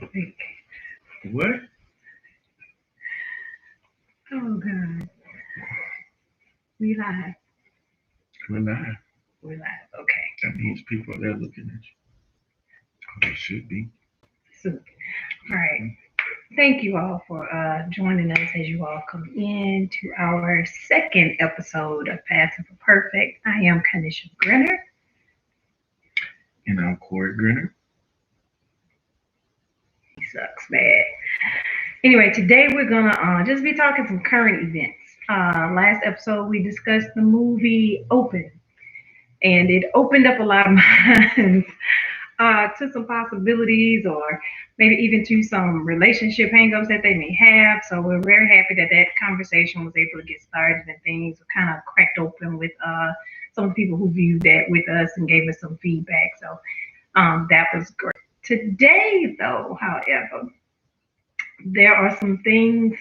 What? Oh God, we live. We're live. We're live. Okay. That means people are there looking at you. Oh, they should be. So, all right. Thank you all for joining us as you all come in to our second episode of Passive for Perfect. I am Kynisha Grinner. And I'm Corey Grinner. He sucks bad. Anyway, today we're gonna just be talking some current events. Last episode we discussed the movie Open, and it opened up a lot of minds to some possibilities or maybe even to some relationship hangups that they may have. So we're very happy that that conversation was able to get started and things were kind of cracked open with some people who viewed that with us and gave us some feedback. So that was great. Today, though, however, there are some things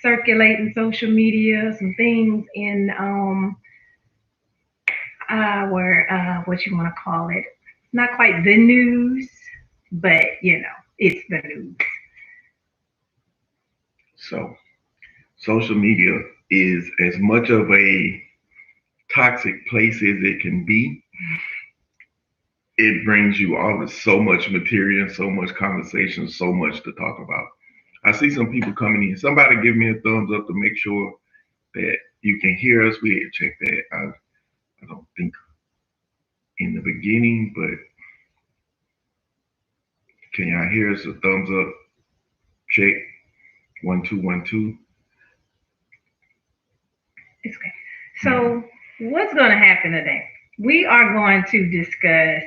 circulating social media, some things in our what you want to call it, not quite the news, but it's the news. So, social media is as much of a toxic place as it can be. It brings you all so much material, so much conversation, so much to talk about. I see some people coming in. Somebody give me a thumbs up to make sure that you can hear us. We had checked that. I don't think in the beginning, but can y'all hear us? A thumbs up. Check. 1 2 1 2. It's okay. So, what's going to happen today? We are going to discuss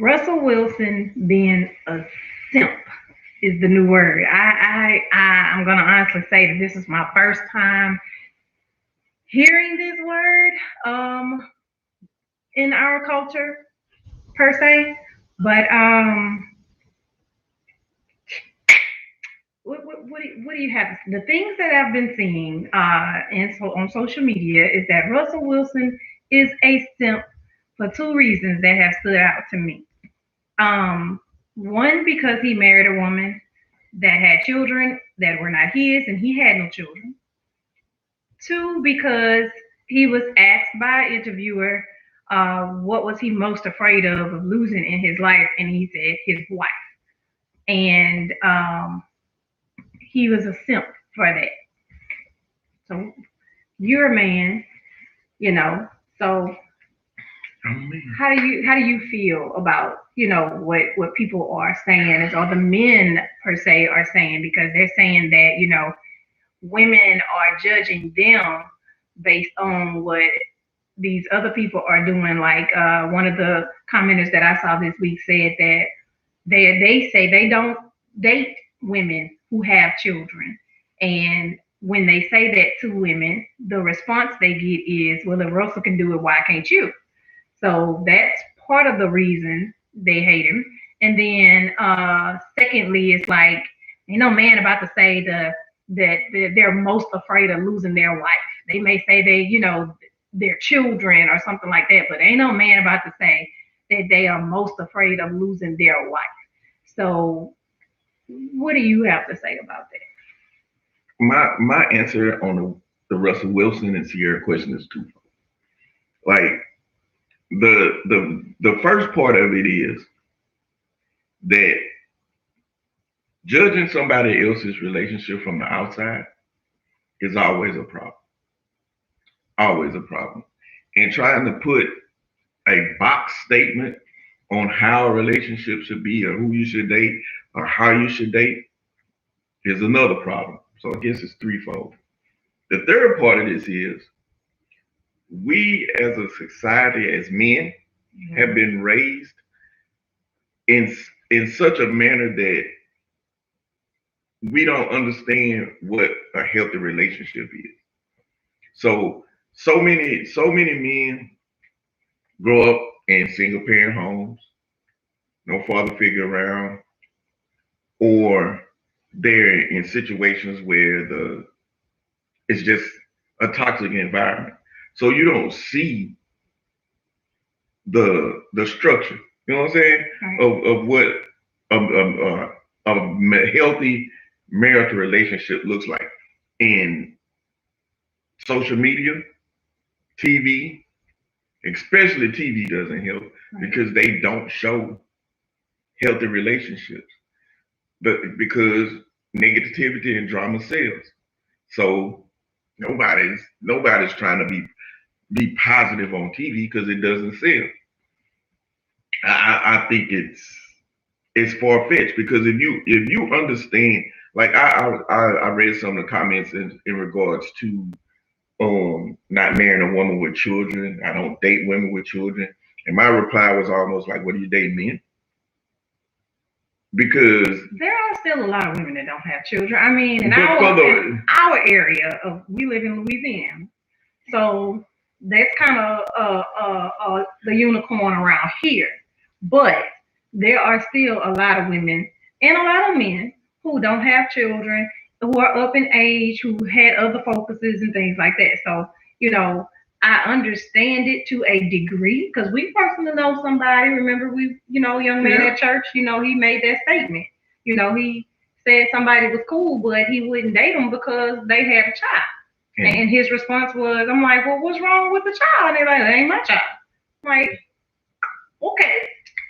Russell Wilson being a simp is the new word. I'm going to honestly say that this is my first time hearing this word in our culture per se, but what do you have? The things that I've been seeing and so on social media is that Russell Wilson is a simp for two reasons that have stood out to me. Um, One, because he married a woman that had children that were not his, and he had no children. Two, because he was asked by an interviewer what was he most afraid of losing in his life, and he said his wife. And he was a simp for that. So you're a man, you know. So how do you feel about what people are saying or the men per se are saying, because they're saying that women are judging them based on what these other people are doing. Like one of the commenters that I saw this week said that they say they don't date women who have children, and when they say that to women, the response they get is, "Well, if Russell can do it, why can't you?" So that's part of the reason they hate him. And then secondly, it's like ain't no man about to say that they're most afraid of losing their wife. They may say their children or something like that, but ain't no man about to say that they are most afraid of losing their wife. So what do you have to say about that? My answer on the Russell Wilson and Ciara question is twofold. Like the first part of it is that judging somebody else's relationship from the outside is always a problem. Always a problem. And trying to put a box statement on how a relationship should be or who you should date or how you should date is another problem. So I guess it's threefold. The third part of this is we as a society, as men, have been raised in in such a manner that we don't understand what a healthy relationship is. So many men grow up in single parent homes, no father figure around, or they're in situations where the it's just a toxic environment. So you don't see the structure. You know what I'm saying? Right. Of what a healthy marital relationship looks like. In social media, TV, especially TV doesn't help Right. because they don't show healthy relationships. But because negativity and drama sells. So nobody's trying to be positive on TV because it doesn't sell. I think it's far fetched because if you understand, like I read some of the comments in regards to not marrying a woman with children. I don't date women with children, and my reply was almost like, "What do you date men?" Because there are still a lot of women that don't have children. I mean, in the our area of we live in Louisiana, so that's kind of the unicorn around here. But there are still a lot of women and a lot of men who don't have children, who are up in age, who had other focuses and things like that. So, you know, I understand it to a degree because we personally know somebody. Remember, young man yeah, at church, he made that statement. He said somebody was cool, but he wouldn't date them because they had a child. And his response was, I'm like, well, what's wrong with the child? And they're like, that ain't my child. I'm like, okay.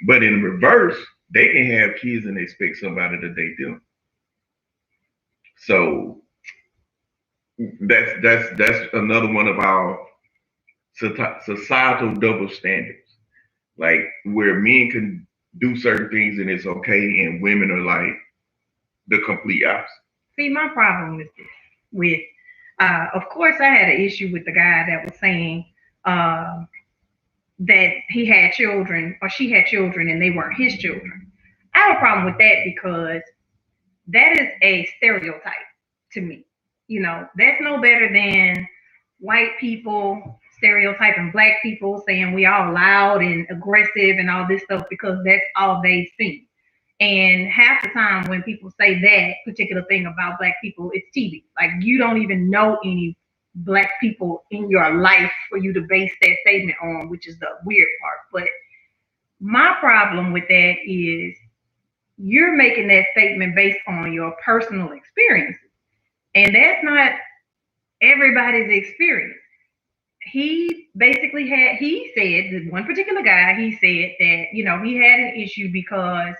But in reverse, they can have kids and expect somebody to date them. So that's another one of our societal double standards. Like where men can do certain things and it's okay, and women are like the complete opposite. See, my problem is this. Of course, I had an issue with the guy that was saying uh, that he had children or she had children and they weren't his children. I have a problem with that because that is a stereotype to me. That's no better than white people stereotyping black people, saying we all loud and aggressive and all this stuff because that's all they've seen. And half the time when people say that particular thing about black people, it's TV. Like you don't even know any black people in your life for you to base that statement on, which is the weird part. But my problem with that is you're making that statement based on your personal experiences. And that's not everybody's experience. He said, this one particular guy, he said that, he had an issue because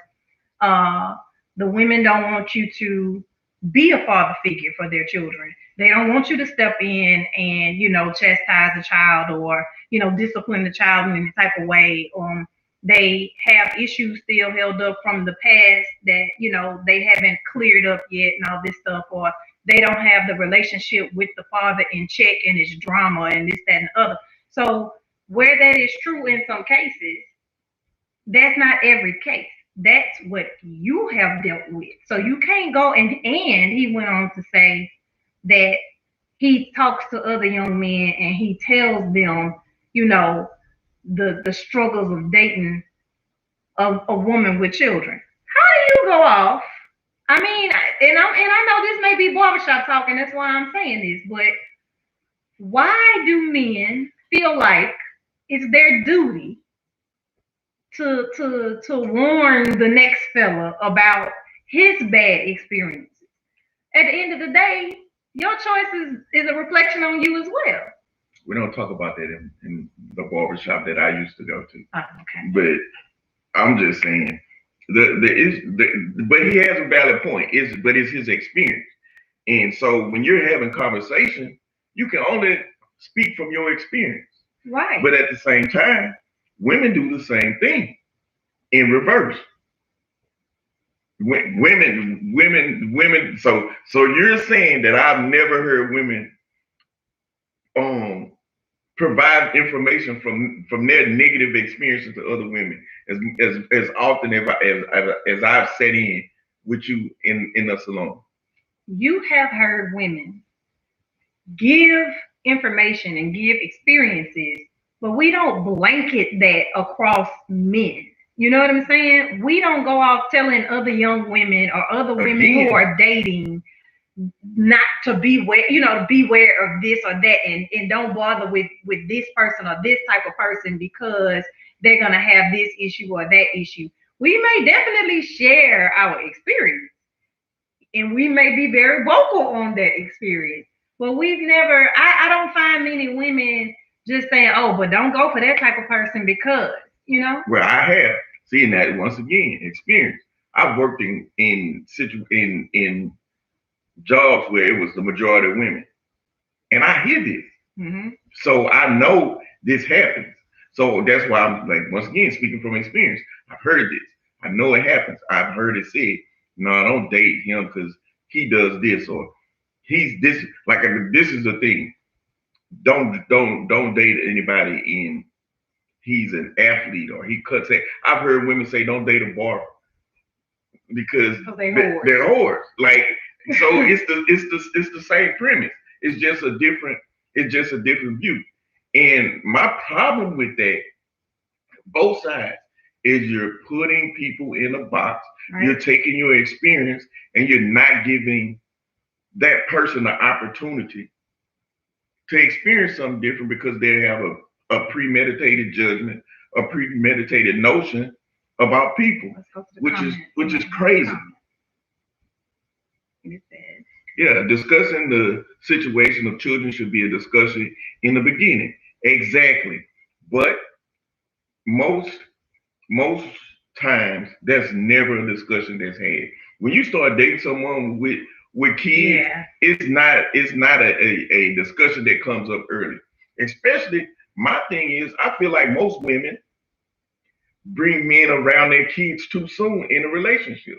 uh, the women don't want you to be a father figure for their children. They don't want you to step in and, chastise the child or, discipline the child in any type of way. They have issues still held up from the past that, they haven't cleared up yet and all this stuff, or they don't have the relationship with the father in check and it's drama and this, that, and the other. So where that is true in some cases, that's not every case. That's what you have dealt with. So you can't go and he went on to say that he talks to other young men and he tells them, the struggles of dating a woman with children. How do you go off? I mean, and I know this may be barbershop talking, that's why I'm saying this, but why do men feel like it's their duty to warn the next fella about his bad experiences? At the end of the day, your choice is a reflection on you as well. We don't talk about that in the barbershop that I used to go to. Oh, okay. But I'm just saying, but he has a valid point. But it's his experience, and so when you're having conversation, you can only speak from your experience. Right. But at the same time, women do the same thing in reverse. Women. So you're saying that I've never heard women um provide information from their negative experiences to other women as often as I've sat in with you in a salon. You have heard women give information and give experiences, but we don't blanket that across men. You know what I'm saying? We don't go off telling other young women or other women who are dating not to beware of this or that, and don't bother with this person or this type of person because they're gonna have this issue or that issue. We may definitely share our experience, and we may be very vocal on that experience. But we've never. I don't find many women just saying, "Oh, but don't go for that type of person because," you know. Well, I have seen that once again, experience. I've worked in jobs where it was the majority of women, and I hear this, Mm-hmm. so I know this happens. So that's why I'm like, once again, speaking from experience, I've heard this. I know it happens. I've heard it said, "No, I don't date him because he does this or he's this." Like this is the thing. Don't date anybody in. He's an athlete or he cuts hair. I've heard women say, "Don't date a barber because they're whores." Like, so it's the same premise. It's just a different view. And my problem with that, both sides, is you're putting people in a box. Right. You're taking your experience and you're not giving that person the opportunity to experience something different because they have a premeditated judgment, a premeditated notion about people, which is crazy. Yeah, discussing the situation of children should be a discussion in the beginning. Exactly. But most most times that's never a discussion that's had. When you start dating someone with kids, it's not a discussion that comes up early. Especially my thing is I feel like most women bring men around their kids too soon in a relationship.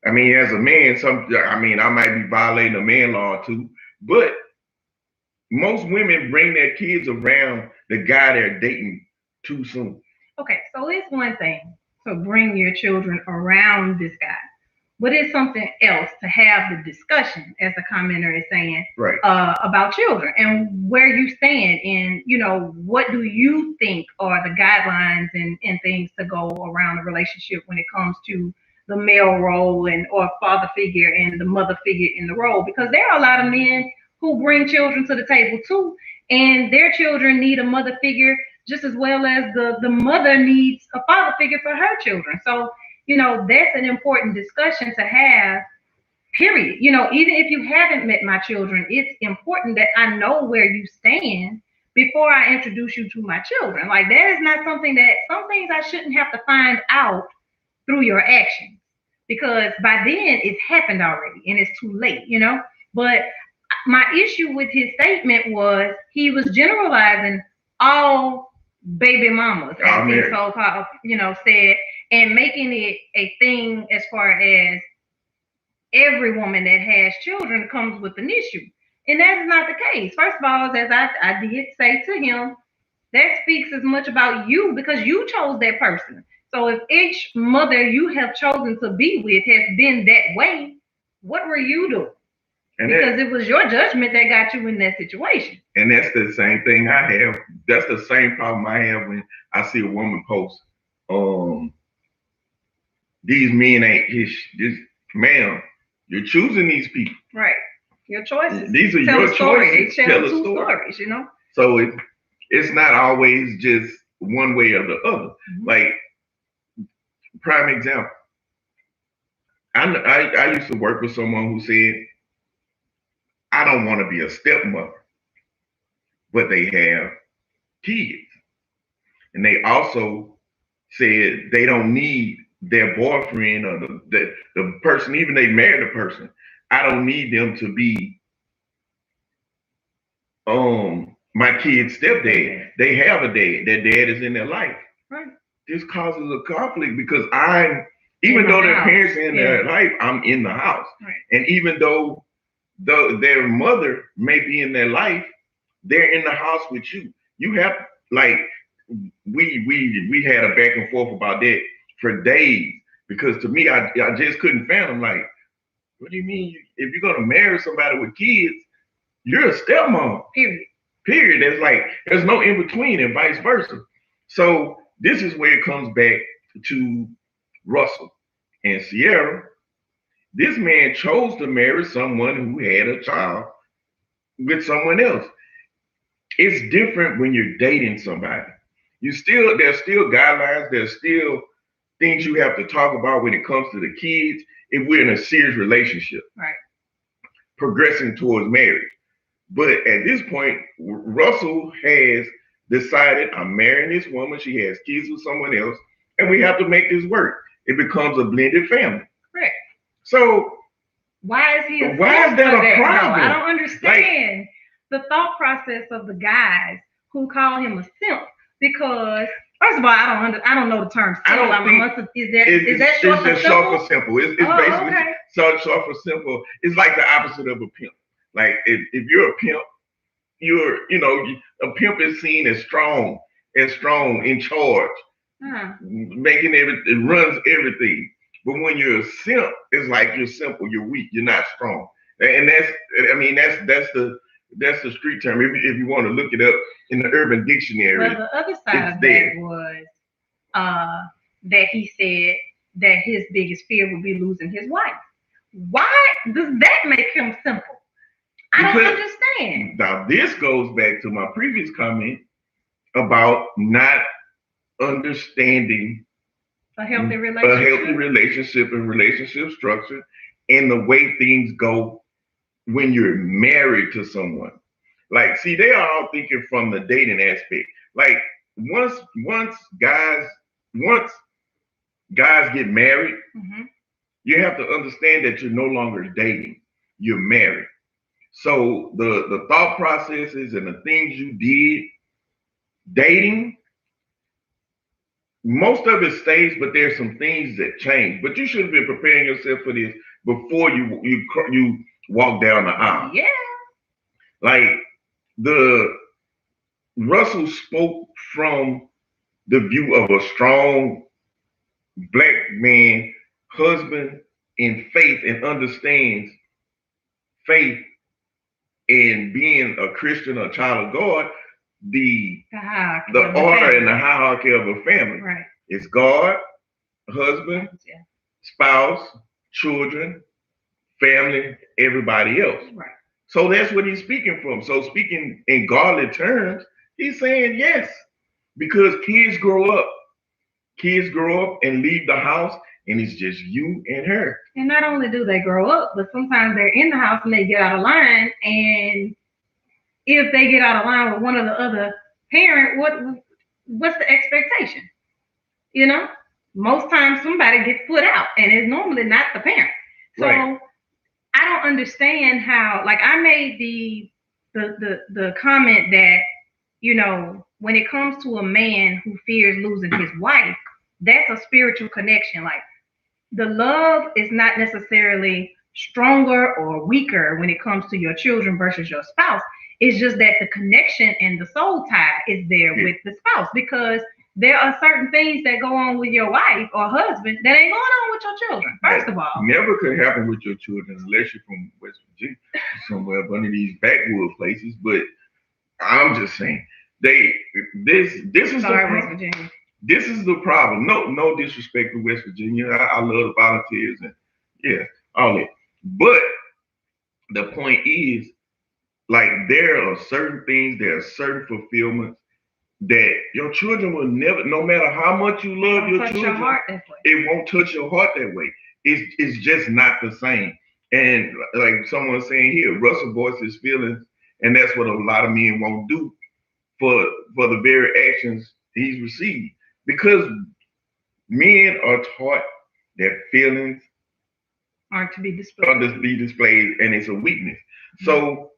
I mean, as a man, I might be violating a man law too, but most women bring their kids around the guy they're dating too soon. Okay, so it's one thing to bring your children around this guy, but it's something else to have the discussion, as the commenter is saying, right, about children and where you stand, and what do you think are the guidelines and things to go around a relationship when it comes to the male role and or father figure and the mother figure in the role, because there are a lot of men who bring children to the table too, and their children need a mother figure just as well as the mother needs a father figure for her children. So, that's an important discussion to have, period. Even if you haven't met my children, it's important that I know where you stand before I introduce you to my children. Like, that is not something that, some things I shouldn't have to find out through your actions, because by then it's happened already and it's too late. But my issue with his statement was he was generalizing all baby mamas, as he so-called, said, and making it a thing as far as every woman that has children comes with an issue. And that is not the case. First of all, as I did say to him, that speaks as much about you because you chose that person. So if each mother you have chosen to be with has been that way, what were you doing? Because it was your judgment that got you in that situation. And that's the same thing I have. That's the same problem I have when I see a woman post, these men ain't this ma'am, you're choosing these people. Right. Your choices. These are your choices. They tell two stories, So it's not always just one way or the other. Mm-hmm. Like, prime example. I used to work with someone who said, I don't want to be a stepmother, but they have kids. And they also said they don't need their boyfriend or the person, even they married a person. I don't need them to be my kid's stepdad. They have a dad. Their dad is in their life. Right. This causes a conflict because even though their parents are in their life, I'm in the house. Right. And even though their mother may be in their life, they're in the house with you. You have, like, we had a back and forth about that for days, because to me, I just couldn't fathom, like, what do you mean? If you're gonna marry somebody with kids, you're a stepmom. Period. There's there's no in between, and vice versa. So this is where it comes back to Russell and Ciara. This man chose to marry someone who had a child with someone else. It's different when you're dating somebody. There's still guidelines, there's still things you have to talk about when it comes to the kids if we're in a serious relationship. Right. Progressing towards marriage. But at this point, Russell has decided, I'm marrying this woman, she has kids with someone else, and we have to make this work. It becomes a blended family. Correct. So why is that a problem? I don't understand the thought process of the guys who call him a simp, because first of all, I don't know the term simp. Is that short for simple? Short for simple. It's basically okay. Short for simple. It's like the opposite of a pimp. Like if you're a pimp, a pimp is seen as strong, in charge, making everything, runs everything. But when you're a simp, it's like you're simple, you're weak, you're not strong. And that's the street term. If you want to look it up in the Urban Dictionary. Well, the other side of that was that he said that his biggest fear would be losing his wife. Why does that make him simple? I don't understand. Now, this goes back to my previous comment about not understanding a healthy relationship and relationship structure and the way things go when you're married to someone. Like, see, they are all thinking from the dating aspect. Like, once guys get married, you have to understand that you're no longer dating, you're married. So the thought processes and the things you did dating, most of it stays, but there's some things that change. But you should have been preparing yourself for this before you walk down the aisle. Yeah. Like Russell spoke from the view of a strong Black man, husband in faith, and understands faith in being a Christian, a child of God, the order and the hierarchy of a family. Right. It's God, husband, spouse, children, family, everybody else. Right. So that's what he's speaking from. So speaking in godly terms, he's saying yes, because kids grow up and leave the house, and it's just you and her. And not only do they grow up, but sometimes they're in the house and they get out of line. And if they get out of line with one of the other parent, what's the expectation? Most times somebody gets put out, and it's normally not the parent. So right. I don't understand how. Like, I made the comment that when it comes to a man who fears losing his wife, that's a spiritual connection. Like, the love is not necessarily stronger or weaker when it comes to your children versus your spouse. It's just that the connection and the soul tie is there with the spouse, because there are certain things that go on with your wife or husband that ain't going on with your children. First of all, never could happen with your children unless you're from West Virginia, somewhere up under these backwood places. But I'm just saying, this is West Virginia. This is the problem. No disrespect to West Virginia. I love the volunteers and all that. But the point is, like, there are certain things, there are certain fulfillments that your children will never, no matter how much you love your children, it won't touch your heart that way. It's just not the same. And like someone saying here, Russell voiced his feelings, and that's what a lot of men won't do for the very actions he's received. Because men are taught that feelings aren't to be displayed, and it's a weakness. Mm-hmm. So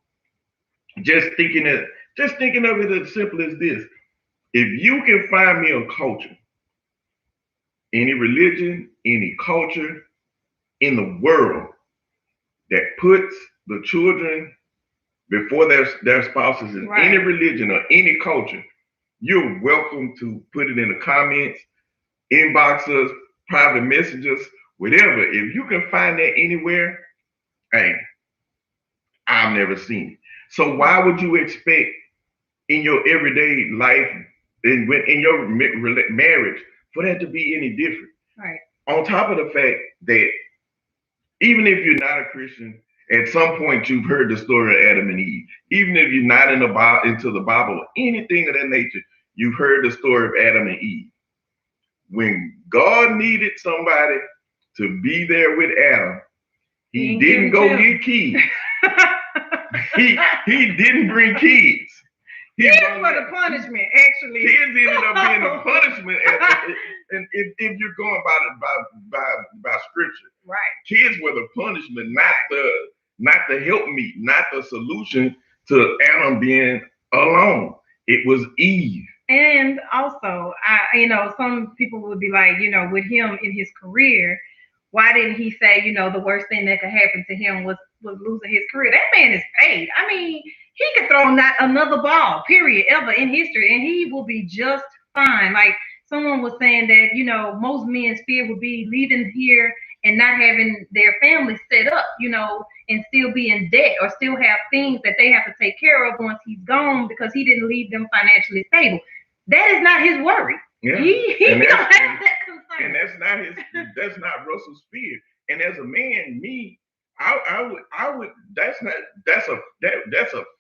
just thinking of it as simple as this: if you can find me a culture, any religion, any culture in the world that puts the children before their spouses in any religion or any culture, you're welcome to put it in the comments, inbox us, private messages, whatever. If you can find that anywhere, hey, I've never seen it. So why would you expect in your everyday life, in your marriage, for that to be any different? Right. On top of the fact that even if you're not a Christian, at some point you've heard the story of Adam and Eve. Even if you're not into the Bible or anything of that nature, you've heard the story of Adam and Eve. When God needed somebody to be there with Adam, he didn't go get kids. he didn't bring kids. Kids were the punishment, actually. Kids ended up being the punishment, and if you're going by scripture, right? Kids were the punishment, not the helpmeet, not the solution to Adam being alone. It was Eve. And also, some people would be like, with him in his career, why didn't he say, the worst thing that could happen to him was losing his career? That man is paid. I mean, he could throw not another ball, period, ever in history, and he will be just fine. Like someone was saying that, most men's fear would be leaving here and not having their family set up, and still be in debt or still have things that they have to take care of once he's gone because he didn't leave them financially stable. That is not his worry. Yeah. He don't have that concern. And that's not Russell's fear. And as a man, I would that's a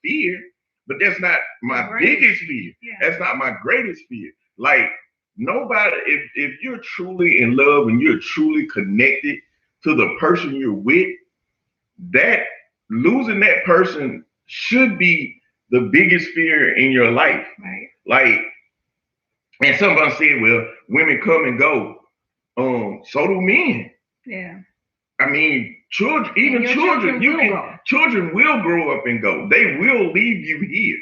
fear, but that's not my biggest fear. Yeah. That's not my greatest fear. Like nobody, if you're truly in love and you're truly connected to the person you're with, that losing that person should be the biggest fear in your life. Right. Like, and somebody said, well, women come and go. So do men. Yeah. I mean, children will grow up and go. They will leave you here.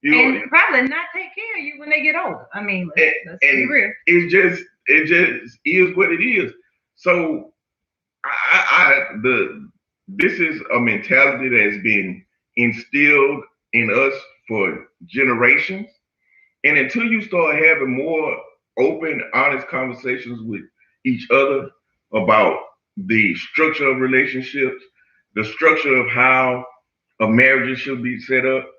And probably not take care of you when they get older. I mean, let's be real. It just is what it is. So this is a mentality that's been instilled in us for generations. And until you start having more open, honest conversations with each other about the structure of relationships, the structure of how a marriage should be set up,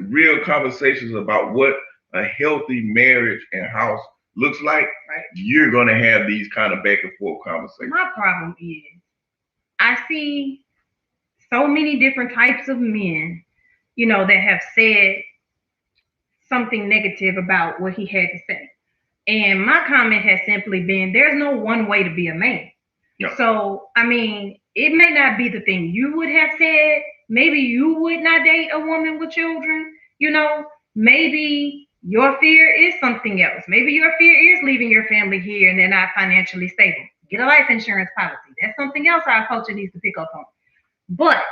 real conversations about what a healthy marriage and house looks like, right, you're going to have these kind of back and forth conversations. My problem is I see so many different types of men, that have said something negative about what he had to say. And my comment has simply been, there's no one way to be a man. Yeah. So, I mean, it may not be the thing you would have said. Maybe you would not date a woman with children. Maybe your fear is something else. Maybe your fear is leaving your family here and they're not financially stable. Get a life insurance policy. That's something else our culture needs to pick up on. But,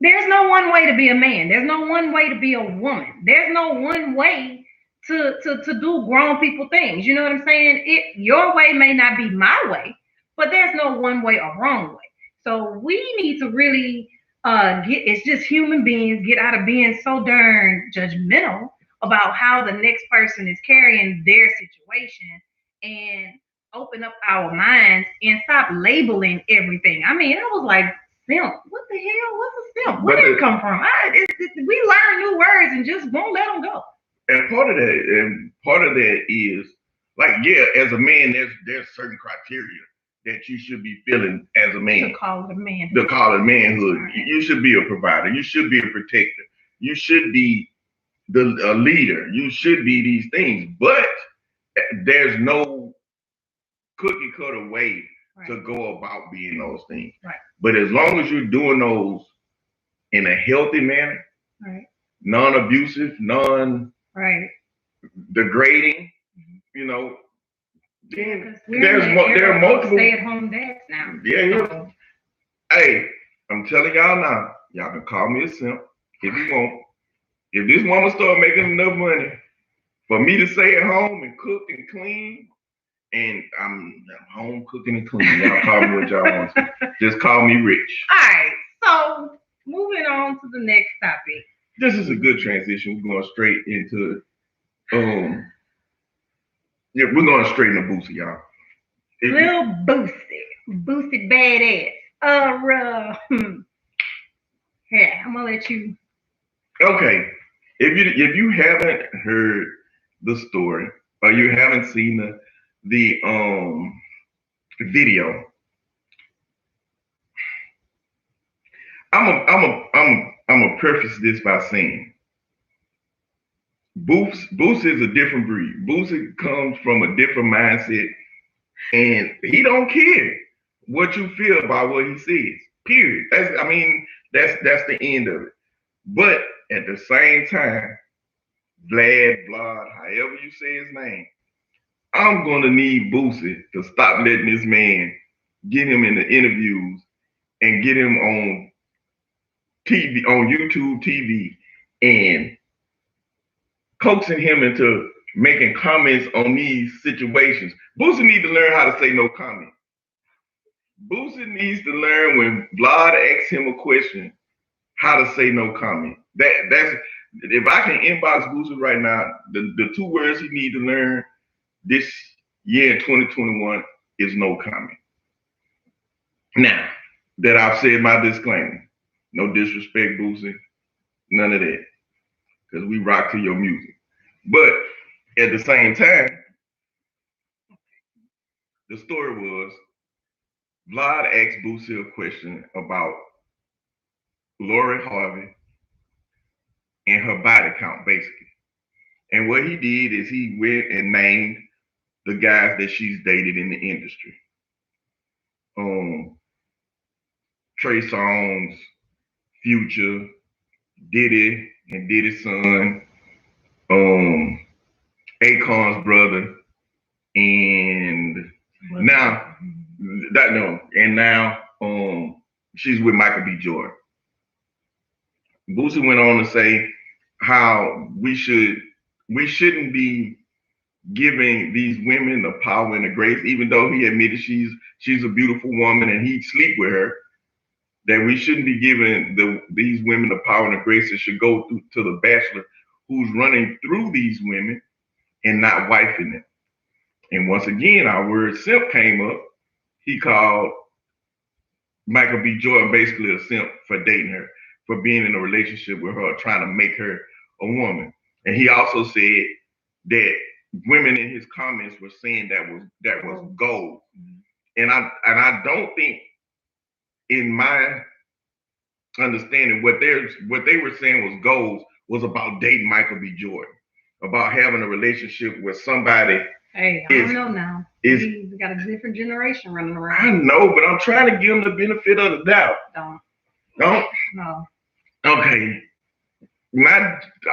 there's no one way to be a man. There's no one way to be a woman. There's no one way to do grown people things. You know what I'm saying? Your way may not be my way, but there's no one way or wrong way. So we need to really it's just human beings, get out of being so darn judgmental about how the next person is carrying their situation and open up our minds and stop labeling everything. I mean, I was like, simp. What the hell? What's a simp? Where did it come from? We learn new words and just won't let them go. And part of that is like, yeah, as a man, there's certain criteria that you should be feeling as a man. To call it a manhood. To call it manhood. Right. You should be a provider. You should be a protector. You should be a leader. You should be these things. But there's no cookie cutter way to go about being those things. Right. But as long as you're doing those in a healthy manner, right, non-abusive, non-degrading, then there are multiple stay-at-home dads now. Yeah. Hey, I'm telling y'all now, y'all can call me a simp if you want. If this woman start making enough money for me to stay at home and cook and clean, and I'm home cooking and cleaning. Y'all call me what y'all want to. Just call me rich. All right. So moving on to the next topic. This is a good transition. We're going straight into we're going straight into Boosie, y'all. Little Boosie badass. Yeah, I'm gonna let you. Okay. If you haven't heard the story or you haven't seen the video, I'm I'm gonna preface this by saying Boosie is a different breed. Boosie comes from a different mindset, and he don't care what you feel about what he says. Period. That's the end of it. But at the same time, Vlad, however you say his name, I'm gonna need Boosie to stop letting this man get him in the interviews and get him on TV, on YouTube TV, and coaxing him into making comments on these situations. Boosie needs to learn how to say no comment. Boosie needs to learn when Vlad asks him a question, how to say no comment. That's if I can inbox Boosie right now, the two words he needs to learn this year in 2021 is no comment. Now that I've said my disclaimer, no disrespect, Boosie, none of that, because we rock to your music. But at the same time, the story was Vlad asked Boosie a question about Lori Harvey and her body count, basically. And what he did is he went and named the guys that she's dated in the industry. Trey Songz, Future, Diddy and Diddy's son, Akon's brother, and now she's with Michael B. Jordan. Boosie went on to say how we shouldn't be giving these women the power and the grace, even though he admitted she's a beautiful woman and he'd sleep with her, that we shouldn't be giving these women the power and the grace that should go to the bachelor who's running through these women and not wifing them. And once again, our word simp came up. He called Michael B. Jordan basically a simp for dating her, for being in a relationship with her, trying to make her a woman. And he also said that women in his comments were saying that was gold. And I don't think, in my understanding, what they were saying was goals was about dating Michael B. Jordan, about having a relationship with somebody. Hey, I don't know now. We got a different generation running around. I know, but I'm trying to give them the benefit of the doubt. Don't? No. Okay.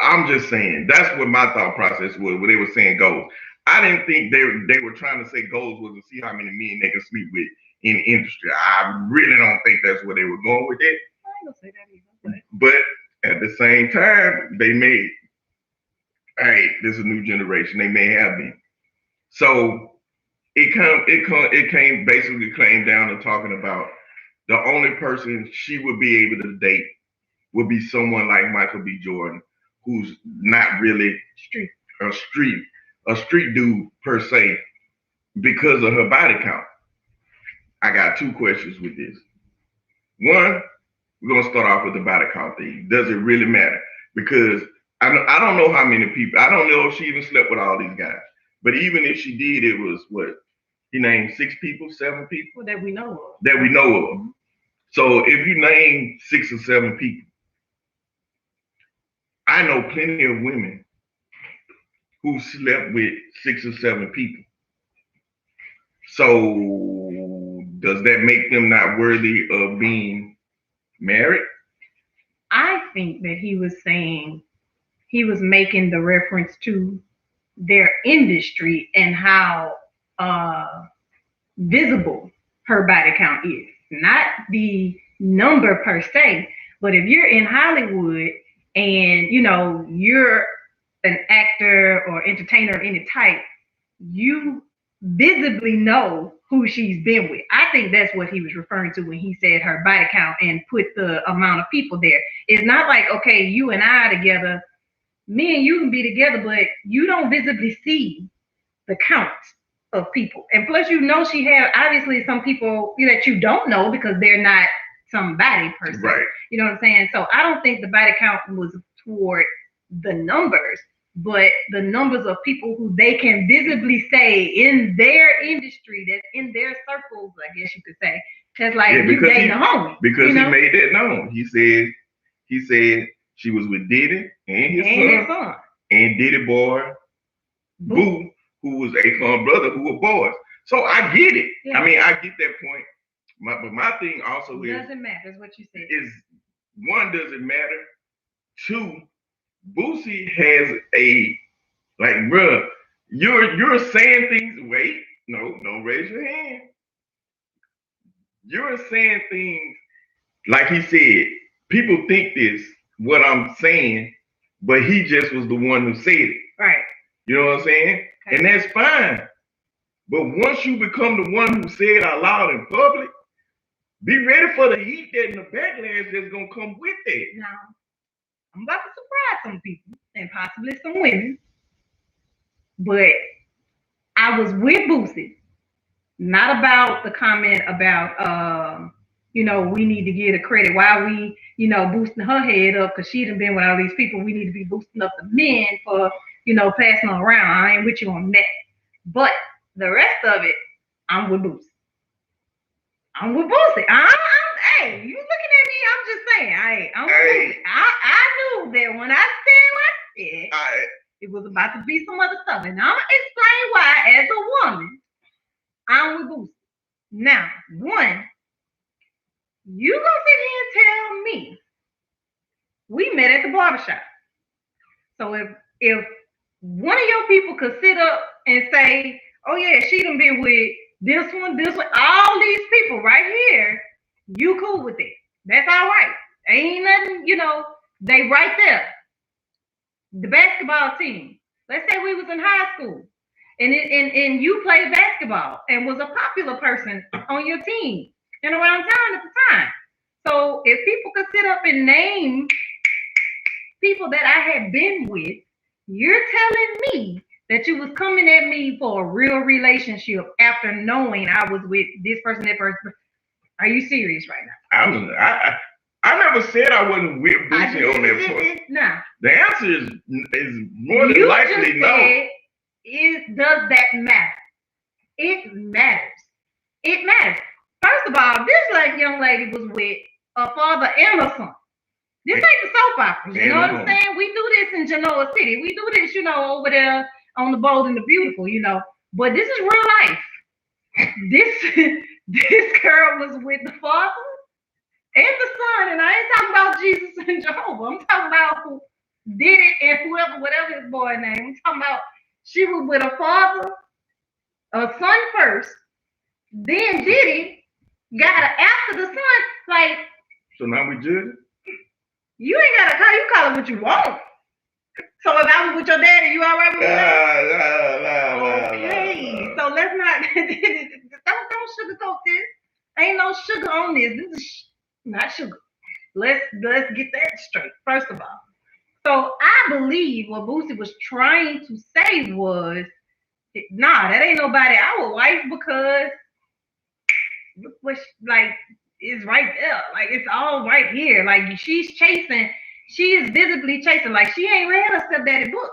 I'm just saying, that's what my thought process was when they were saying goals. I didn't think they were trying to say goals was to see how many men they could sleep with in the industry. I really don't think that's where they were going with it. I ain't gonna say that either. But at the same time, they made, hey, this is a new generation. They may have been. So it came basically came down to talking about the only person she would be able to date would be someone like Michael B. Jordan, who's not really a street dude per se, because of her body count. I got two questions with this. One, we're gonna start off with the body count thing. Does it really matter? Because I don't know how many people. I don't know if she even slept with all these guys. But even if she did, it was what? He named 6 people, 7 people? That we know of. That we know of. So if you name 6 or 7 people, I know plenty of women who slept with 6 or 7 people. So does that make them not worthy of being married? I think that he was saying, he was making the reference to their industry and how visible her body count is. Not the number per se, but if you're in Hollywood and you're an actor or entertainer of any type, you visibly know who she's been with. I think that's what he was referring to when he said her body count and put the amount of people there. It's not like, okay, you and I are together, me and you can be together, but you don't visibly see the count of people. And plus, she had obviously some people that you don't know because they're not somebody per se. Right. You know what I'm saying? So I don't think the body count was toward the numbers, but the numbers of people who they can visibly say in their industry, that's in their circles, I guess you could say. That's like you dating a homie. Because he made that known. He said He said she was with Diddy and his son. And Diddy boy, Boo, who was Akon's brother, who were boys. So I get it. Yeah. I mean, I get that point. But my thing also doesn't matter, is what you said. Is one, does it matter? Two, Boosie has a, like, bruh, you're saying things. Wait, no, don't raise your hand. You're saying things like he said. People think this, what I'm saying, but he just was the one who said it. Right. You know what I'm saying? Okay. And that's fine. But once you become the one who said out loud in public, be ready for the heat that and the backlash that's gonna come with it. Now, I'm about to surprise some people and possibly some women, but I was with Boosie, not about the comment about we need to give her credit. Why we, boosting her head up because she done been with all these people. We need to be boosting up the men for, passing them around. I ain't with you on that. But the rest of it, I'm with Boosie. I'm with Boosie. Hey, you looking at me? I'm just saying. I'm with Boosie. I knew that when I said what I said, it was about to be some other stuff. And I'm going to explain why, as a woman, I'm with Boosie. Now, one, you gonna sit here and tell me we met at the barbershop. So if one of your people could sit up and say, oh yeah, she done been with this one, all these people right here, you cool with it. That's all right. Ain't nothing, they right there. The basketball team. Let's say we was in high school and you played basketball and was a popular person on your team and around town at the time. So if people could sit up and name people that I had been with, you're telling me that you was coming at me for a real relationship after knowing I was with this person, that person. Are you serious right now? I never said I wasn't with Boosie on that point. Nah. The answer is more than likely no. Does that matter? It matters. It matters. First of all, this young lady was with a father and a son. This ain't the soap opera. You know what I'm saying? We do this in Genoa City. We do this, over there on the Bold and the Beautiful, But this is real life. This girl was with the father and the son, and I ain't talking about Jesus and Jehovah. I'm talking about who did it and whatever his boy name. I'm talking about she was with a father, a son first, then Diddy got her after the son. So now we judge? You ain't gotta you call it what you want. So if I was with your daddy, you all right with that? Okay. So let's not don't sugarcoat this. Ain't no sugar on this. This is not sugar. Let's get that straight, first of all. So I believe what Boosie was trying to say was, nah, that ain't nobody our wife because it's right there. It's all right here. She's chasing. She is visibly chasing. She ain't read her stepdaddy book.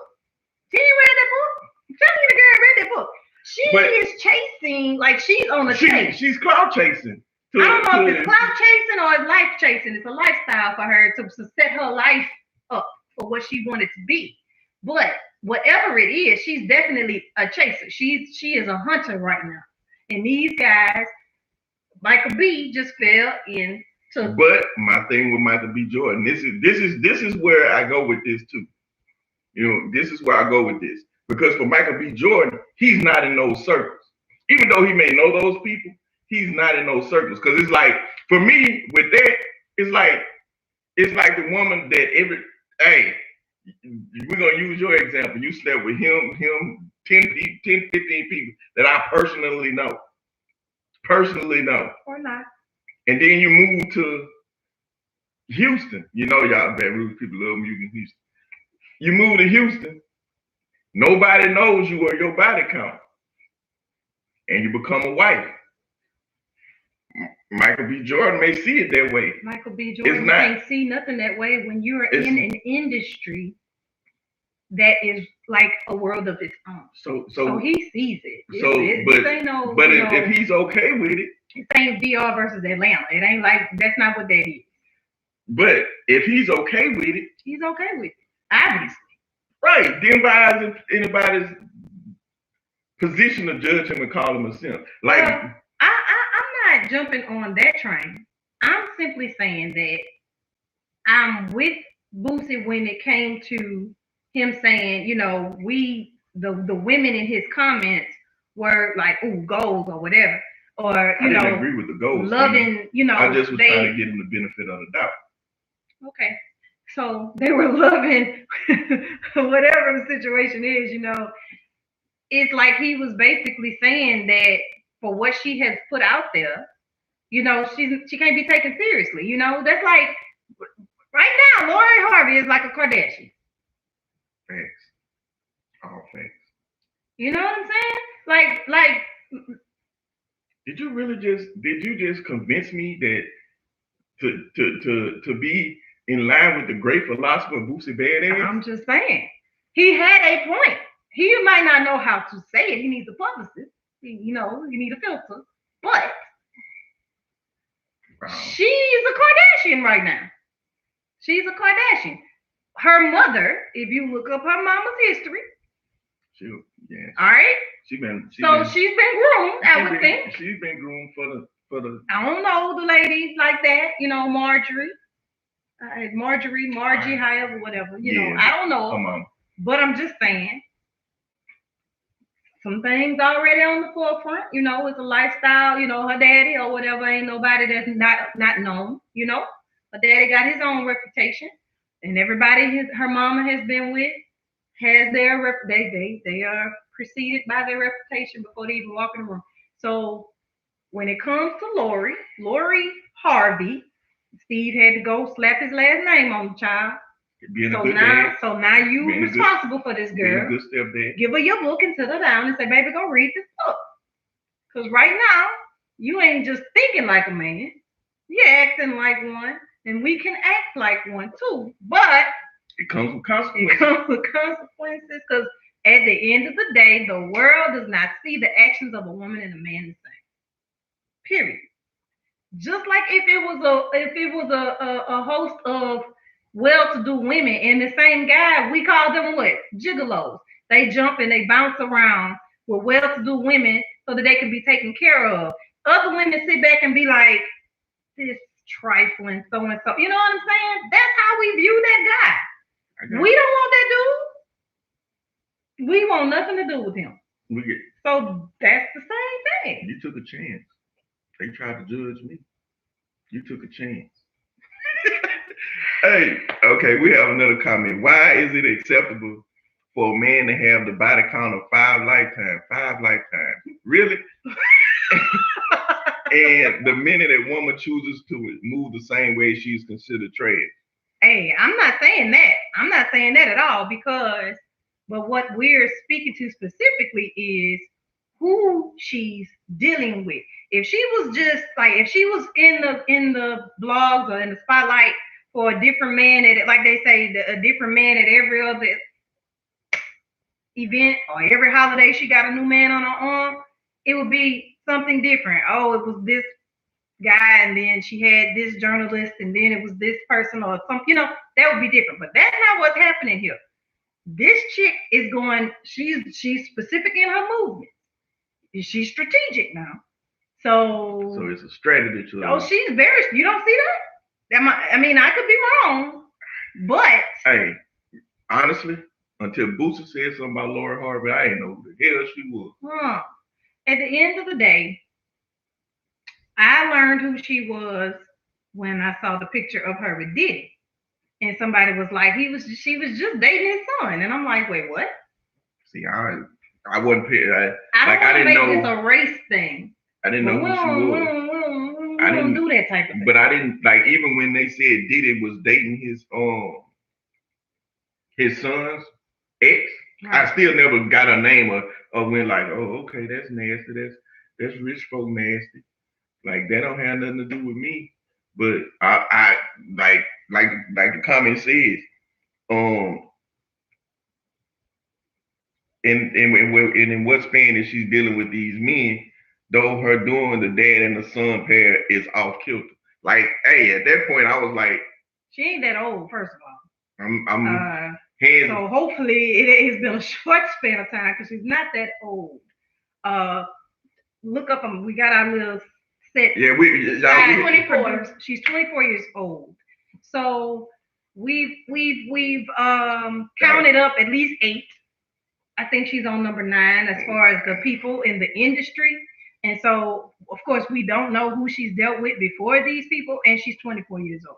She ain't read that book. Tell me the girl read that book. She is chasing. She's on the chase. She's clout chasing. I don't know if it's clout chasing or it's life chasing. It's a lifestyle for her to set her life up for what she wanted to be. But whatever it is, she's definitely a chaser. She is a hunter right now. And these guys, Michael B just fell into. But my thing with Michael B. Jordan, this is where I go with this too. This is where I go with this. Because for Michael B. Jordan, he's not in those circles. Even though he may know those people, he's not in those circles. Because it's for me, with that, it's like the woman that we're gonna use your example. You slept with him, 10, 15 people that I personally know. Or not. And then you move to Houston. Y'all Baton Rouge people love music in Houston. You move to Houston, nobody knows you or your body count. And you become a wife. Michael B. Jordan may see it that way. Michael B. Jordan can't see nothing that way when you're in an industry that is like a world of its own. So he sees it. If he's okay with it. It ain't VR versus Atlanta. It ain't that's not what that is. But if he's okay with it, he's okay with it, obviously. Right. Then why is anybody's position to judge him and call him a simp? Like, well, I'm not jumping on that train. I'm simply saying that I'm with Boosie when it came to him saying, the women in his comments were like, "Ooh, goals" or whatever, or I didn't agree with the goals. loving. I just was trying to give him the benefit of the doubt. Okay, so they were loving whatever the situation is. It's like he was basically saying that for what she has put out there, she can't be taken seriously. That's like right now, Lori Harvey is like a Kardashian. Facts. All facts. You know what I'm saying? Like. Did you just convince me that to be in line with the great philosopher Boosie Badass? I'm just saying. He had a point. He might not know how to say it. He needs a publicist. You need a filter. But she's a Kardashian right now. She's a Kardashian. Her mother, if you look up her mama's history. Yeah. All right. She's been groomed, I would think. She's been groomed for the. I don't know the ladies like that. Marjorie. Margie, however, whatever. I don't know. Come on. But I'm just saying, some things already on the forefront. It's a lifestyle. Her daddy or whatever ain't nobody that's not known. Her daddy got his own reputation, and everybody her mama has been with has their they are preceded by their reputation before they even walk in the room. So when it comes to Lori Harvey, Steve had to go slap his last name on the child. So now you responsible for this girl. Good stepdad. Give her your book and sit her down and say, baby, go read this book. Because right now, you ain't just thinking like a man. You're acting like one. And we can act like one too. But it comes with consequences. Because at the end of the day, the world does not see the actions of a woman and a man the same. Period. Just like if it was a host of well-to-do women and the same guy, we call them what? Gigolos. They jump and they bounce around with well-to-do women so that they can be taken care of. Other women sit back and be like, this trifling so-and-so. You know what I'm saying? That's how we view that guy. We don't want that dude. We want nothing to do with him. So that's the same thing. You took a chance. They tried to judge me. You took a chance. Hey, okay, we have another comment. Why is it acceptable for a man to have the body count of 5 lifetimes? 5 lifetimes. Really? And the minute a woman chooses to move the same way, she's considered trash. Hey, I'm not saying that. I'm not saying that at all but what we're speaking to specifically is who she's dealing with. If she was in the blogs or in the spotlight for a different man like they say, a different man at every other event or every holiday, she got a new man on her arm, it would be something different. Oh, it was this guy, and then she had this journalist, and then it was this person or something. That would be different. But that's not what's happening here. This chick is going. She's specific in her movement. She's strategic now. So it's a strategy to. Oh, she's very. You don't see that? I could be wrong, but hey, honestly, until Boosie said something about Lori Harvey, I didn't know who the hell she was. At the end of the day, I learned who she was when I saw the picture of her with Diddy, and somebody was like, she was just dating his son, and I'm like, wait, what? See, I wasn't. I didn't know it's a race thing. I didn't know who she was. I didn't do that type of thing. But I didn't even when they said Diddy was dating his son's ex. Right. I still never got a name or went like, oh, okay, that's nasty. That's rich folk nasty. Like that don't have nothing to do with me. But I like the comment says, and in what span is she dealing with these men? Though her doing the dad and the son pair is off kilter. Like, hey, at that point I was like, She ain't that old, first of all. I'm so hopefully it has been a short span of time because she's not that old. Look up them. We got our little set. Yeah, 24. She's 24 years old. So we've counted up at least 8. I think she's on number 9 as far as the people in the industry. And so, of course, we don't know who she's dealt with before these people, and she's 24 years old.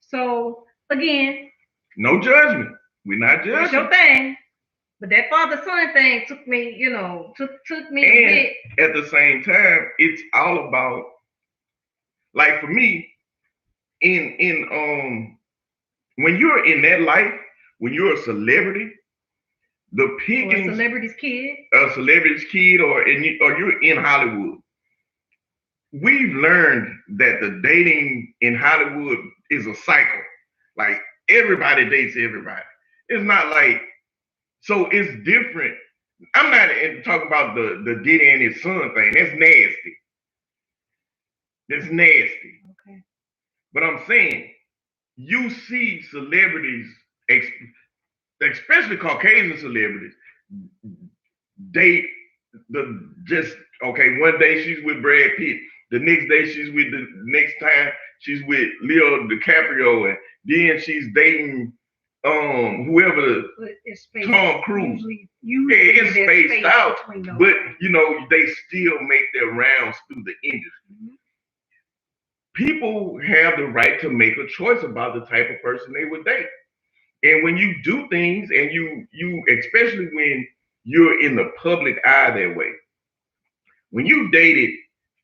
So again, no judgment. We're not judging. That's your thing. But that father-son thing took me, took me a bit. At the same time, it's all about, like for me, in when you're in that life, when you're a celebrity, the pickings, or a celebrity's kid, or you're in Hollywood. We've learned that the dating in Hollywood is a cycle. Like everybody dates everybody. It's not like, so it's different. I'm not talking about the Diddy and his son thing. That's nasty. That's nasty. Okay. But I'm saying, you see celebrities, especially Caucasian celebrities, date one day she's with Brad Pitt, the next day next time she's with Leo DiCaprio, and then she's dating whoever, Tom Cruise. Usually it's spaced out, but they still make their rounds through the industry. Mm-hmm. People have the right to make a choice about the type of person they would date. And when you do things, and you especially when you're in the public eye that way, when you dated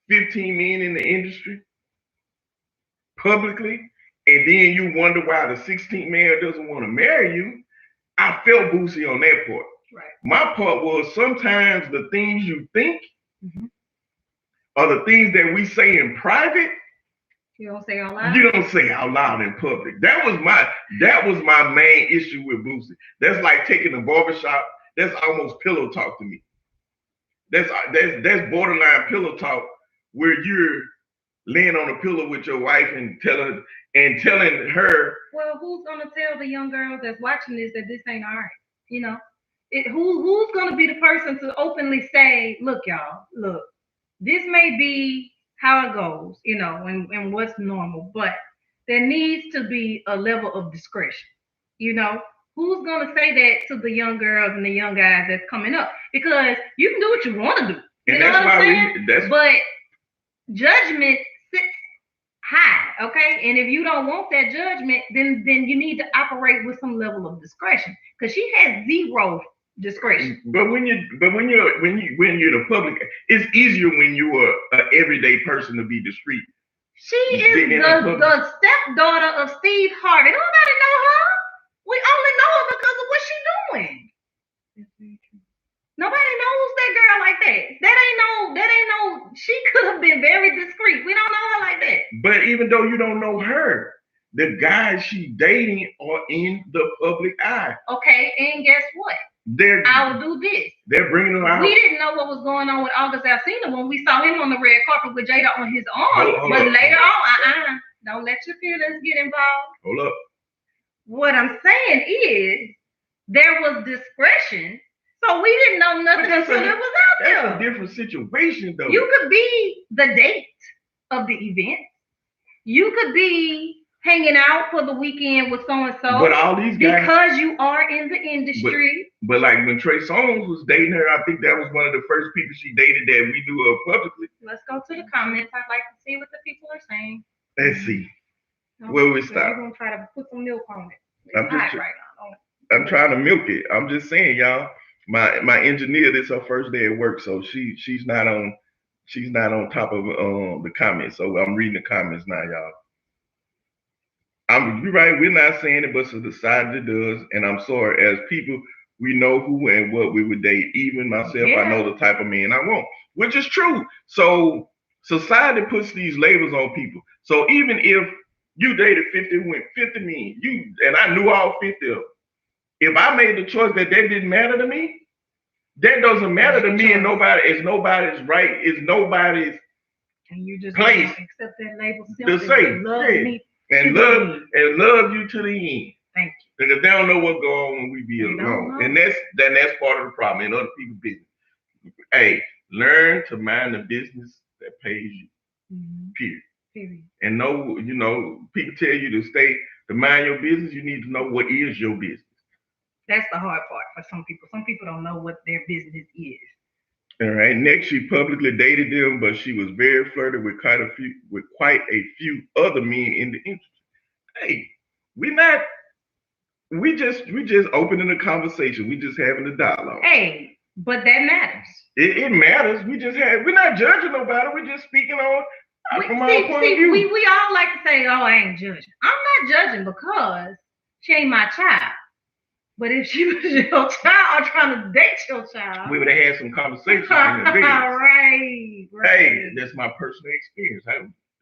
15 men in the industry publicly, and then you wonder why the 16th man doesn't want to marry you, I felt Boosie on that part. Right. My part was, sometimes the things you think are the things that we say in private. You don't say out loud. You don't say out loud in public. That was my main issue with Boosie. That's like taking a barbershop. That's almost pillow talk to me. That's borderline pillow talk, where you're laying on a pillow with your wife and telling her. Well, who's gonna tell the young girls that's watching this that this ain't all right? Who's gonna be the person to openly say, look, y'all, look, this may be how it goes, and what's normal, but there needs to be a level of discretion. Who's gonna say that to the young girls and the young guys that's coming up? Because you can do what you want to do. You know what I'm saying? But judgment sits high, okay? And if you don't want that judgment, then you need to operate with some level of discretion. Because she has zero discretion. But when you're the public, it's easier when you are an everyday person to be discreet. She is the stepdaughter of Steve Harvey. Nobody know her. We only know her because of what she's doing. Nobody knows that girl like that. That ain't no. She could have been very discreet. We don't know her like that. But even though you don't know her, the guys she's dating are in the public eye. Okay, and guess what? I'll do this. They're bringing them out. We didn't know what was going on with August Alsina when we saw him on the red carpet with Jada on his arm. But later on, don't let your feelings get involved. Hold up. What I'm saying is, there was discretion, so we didn't know nothing until it was out there. That's a different situation, though. You could be the date of the event. You could be hanging out for the weekend with so-and-so. But all these guys, because you are in the industry. But like when Trey Songz was dating her, I think that was one of the first people she dated that we knew of publicly. Let's go to the comments. I'd like to see what the people are saying. Let's see. Where we stop? We're gonna try to put some milk on it. I'm trying to milk it. I'm just saying, y'all. My engineer, this is her first day at work, so she's not on top of the comments. So I'm reading the comments now, y'all. You're right. We're not saying it, but society does, and I'm sorry. As people, we know who and what we would date. Even myself, I know the type of man I want, which is true. So society puts these labels on people. So even if you dated 50 men, and I knew all 50 of them. If I made the choice that didn't matter to me, that doesn't matter to me, and it's nobody's right. It's nobody's and you just place accept that label to say. love me and love you to the end. Thank you. Because they don't know what's going on when we be alone. And that's part of the problem in other people's business. Hey, learn to mind the business that pays you. Period. And know, people tell you to mind your business, you need to know what is your business. That's the hard part for some people. Some people don't know what their business is. All right. Next, she publicly dated them, but she was very flirty with quite a few other men in the industry. Hey, we just opening the conversation. We just having a dialogue. Hey, but that matters. It matters. We're not judging nobody. We're just speaking on from our point of view. We all like to say, "Oh, I ain't judging." I'm not judging because she ain't my child. But if she was your child or trying to date your child, we would have had some conversations in advance. Right. Hey, that's my personal experience.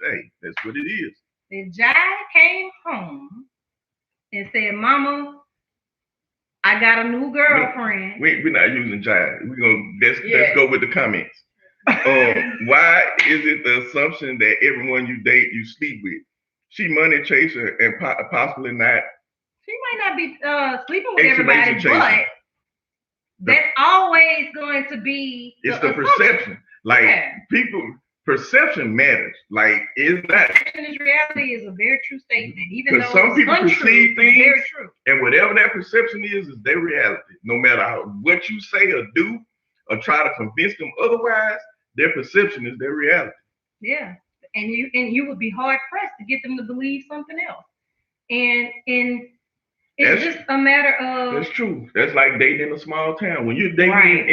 Hey, that's what it is. If Jai came home and said, "Mama, I got a new girlfriend." We're not using Jai. Let's go with the comments. Why is it the assumption that everyone you date you sleep with? She money chaser and possibly not. She might not be sleeping with everybody, but that's always going to be. It's the perception. Perception matters. Like, it's not. Perception is reality is a very true statement. Even though some people perceive things, very true. And whatever that perception is their reality. No matter what you say or do or try to convince them otherwise, their perception is their reality. Yeah, and you would be hard pressed to get them to believe something else. And it's just a matter of. That's true. That's like dating in a small town. When you're dating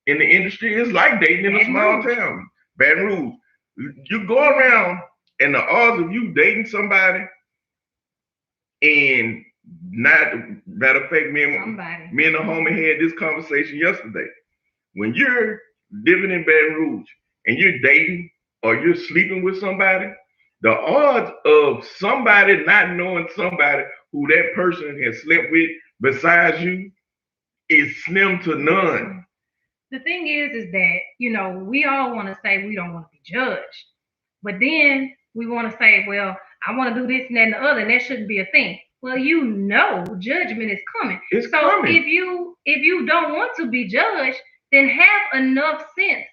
in the industry, it's like dating in a small town. Baton Rouge. You go around, and the odds of you dating somebody, and not, matter of fact, me and the homie had this conversation yesterday. When you're living in Baton Rouge and you're dating or you're sleeping with somebody, the odds of somebody not knowing somebody who that person has slept with besides you is slim to none. The thing is that, we all want to say we don't want to be judged. But then we want to say, well, I want to do this and that and the other, and that shouldn't be a thing. Well, judgment is coming. It's coming. If you don't want to be judged, then have enough sense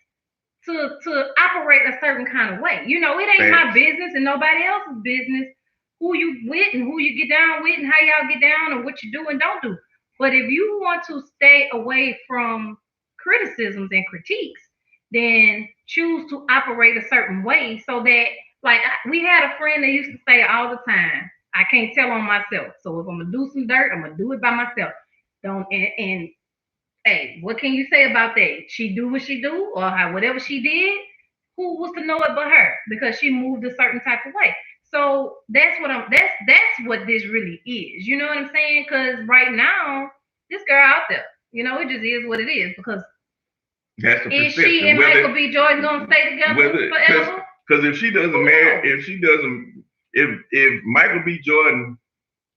to operate a certain kind of way. It ain't my business and nobody else's business who you with and who you get down with and how y'all get down and what you do and don't do. But if you want to stay away from criticisms and critiques, then choose to operate a certain way so that, like, we had a friend that used to say all the time, I can't tell on myself. So if I'm going to do some dirt, I'm going to do it by myself. Hey, what can you say about that? She do what she do, or whatever she did, who was to know it but her? Because she moved a certain type of way. So that's what this really is. You know what I'm saying? Because right now, this girl out there, it just is what it is. Because that's the is she and Michael B. Jordan gonna stay together forever? Because if she doesn't if Michael B. Jordan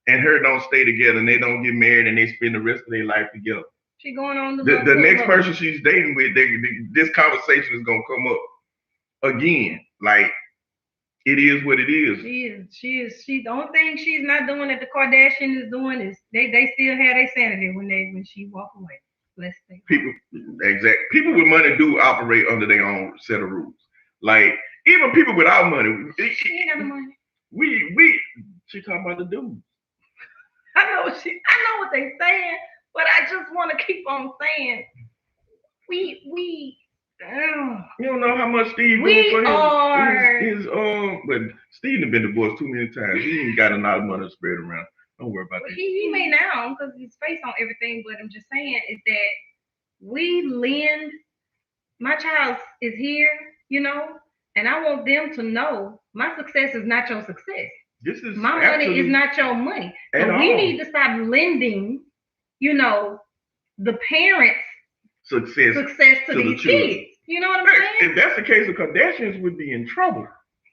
and her don't stay together and they don't get married and they spend the rest of their life together, she going on the next person she's dating with, this conversation is gonna come up again. Like, it is what it is. She is. The only thing she's not doing that the Kardashians is doing is they still have their sanity when she walk away. Let's say people with money do operate under their own set of rules. Like, even people without money. She ain't got the money. She talking about the dudes. I know what they saying, but I just want to keep on saying we. You don't know how much Steve but Steve has been divorced too many times. He ain't got a lot of money spread around. Don't worry about that. He may now because his face on everything, but I'm just saying is that we lend. My child is here, and I want them to know my success is not your success. My money is not your money. So we need to stop lending, the parents' success to these kids. You know what I'm saying? If that's the case, the Kardashians would be in trouble.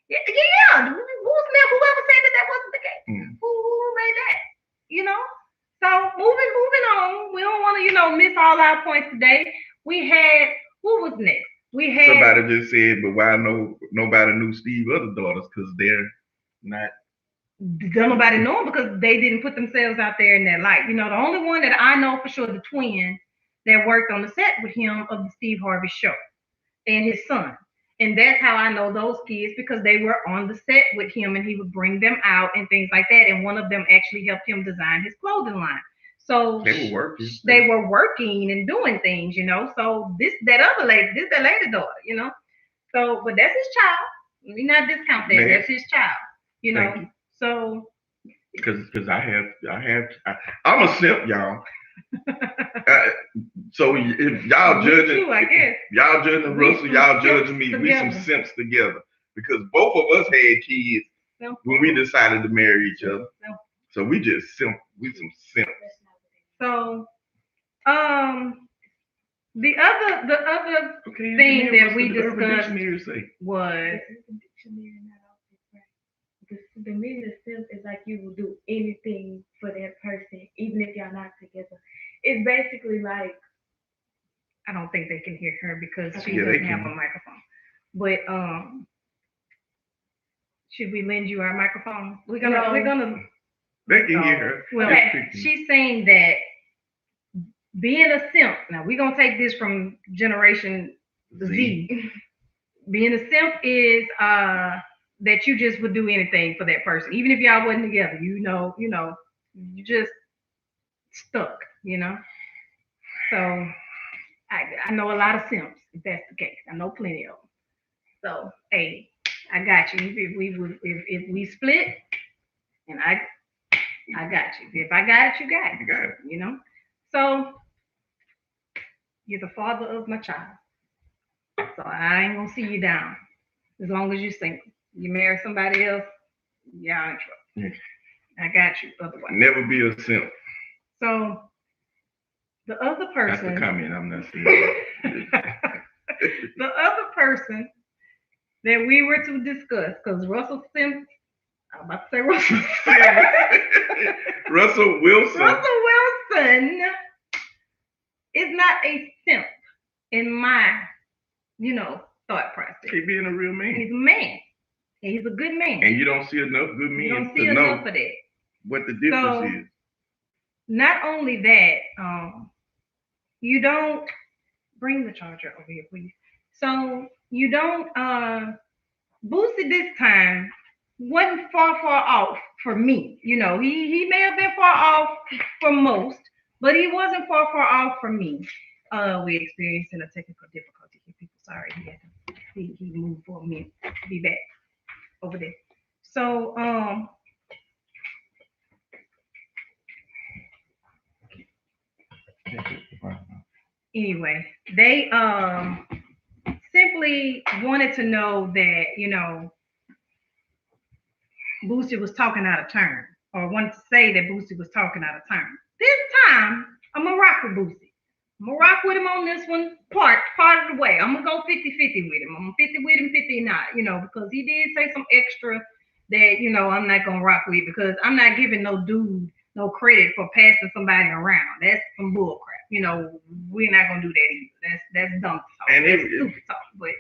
Yeah. Whoever said that wasn't the case? Who made that? So moving on. We don't want to, miss all our points today. We had, who was next? We had somebody just said, but why nobody knew Steve's other daughters? Because they're not. Don't nobody know them because they didn't put themselves out there in that light. The only one that I know for sure, the twin that worked on the set with him of the Steve Harvey show, and his son. And that's how I know those kids because they were on the set with him and he would bring them out and things like that. And one of them actually helped him design his clothing line. So they were working. They were working and doing things, So that other lady, this that lady daughter, So, but that's his child. We not discount that. That's his child, So because I'm a simp, y'all. So if y'all judging, y'all judging Russell, y'all judging me. We some simps together because both of us had kids when we decided to marry each other. So we just simp. We some simps. So, the other thing that we discussed was. The meaning of simp is like you will do anything for that person, even if y'all not together. It's basically like, I don't think they can hear her because she doesn't have a microphone. But should we lend you our microphone? We're gonna. They can hear her. Well, she's saying that being a simp. Now we're gonna take this from Generation Z. Being a simp is that you just would do anything for that person, even if y'all wasn't together. You just stuck. So I know a lot of simps. If that's the case, I know plenty of them. So hey, I got you. If we split, and I got you. If I got it, you got it. You got it. So you're the father of my child. So I ain't gonna see you down as long as you're single. You marry somebody else, y'all in trouble. I got you. Otherwise, never be a simp. So the other person. That's the comment. I'm not saying. The other person that we were to discuss, because Russell Sims. I'm about to say Russell. Russell Wilson. Russell Wilson is not a simp in my, thought process. He's being a real man. He's a man. He's a good man. And you don't see enough good men. You don't see enough of that. What the difference is. Not only that, you don't bring the charger over here, please. So you don't Boosie this time wasn't far off for me. He may have been far off for most, but he wasn't far off for me. We experienced a technical difficulty here, people. Sorry, he moved for a minute to be back over there. So anyway, they simply wanted to know that Boosie was talking out of turn, or wanted to say that Boosie was talking out of turn. This time, I'm gonna rock with Boosie. I'm gonna rock with him on this one part of the way. I'm gonna go 50-50 with him. I'm 50 with him, 50 not, because he did say some extra that, I'm not gonna rock with because I'm not giving no dude no credit for passing somebody around. That's some bull crap. We're not gonna do that either. That's dumb talk. And that's stupid talk, but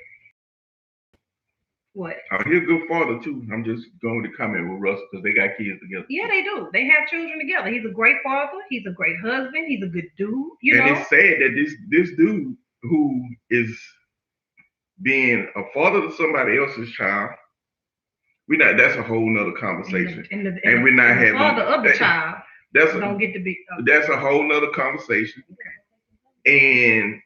what? He's a good father too. I'm just going to comment with Russell because they got kids together. Yeah, they do. They have children together. He's a great father. He's a great husband. He's a good dude. And it's sad that this dude who is being a father to somebody else's child, that's a whole nother conversation. And we're not having father of the child. Don't get to be. That's a whole nother conversation. Okay. And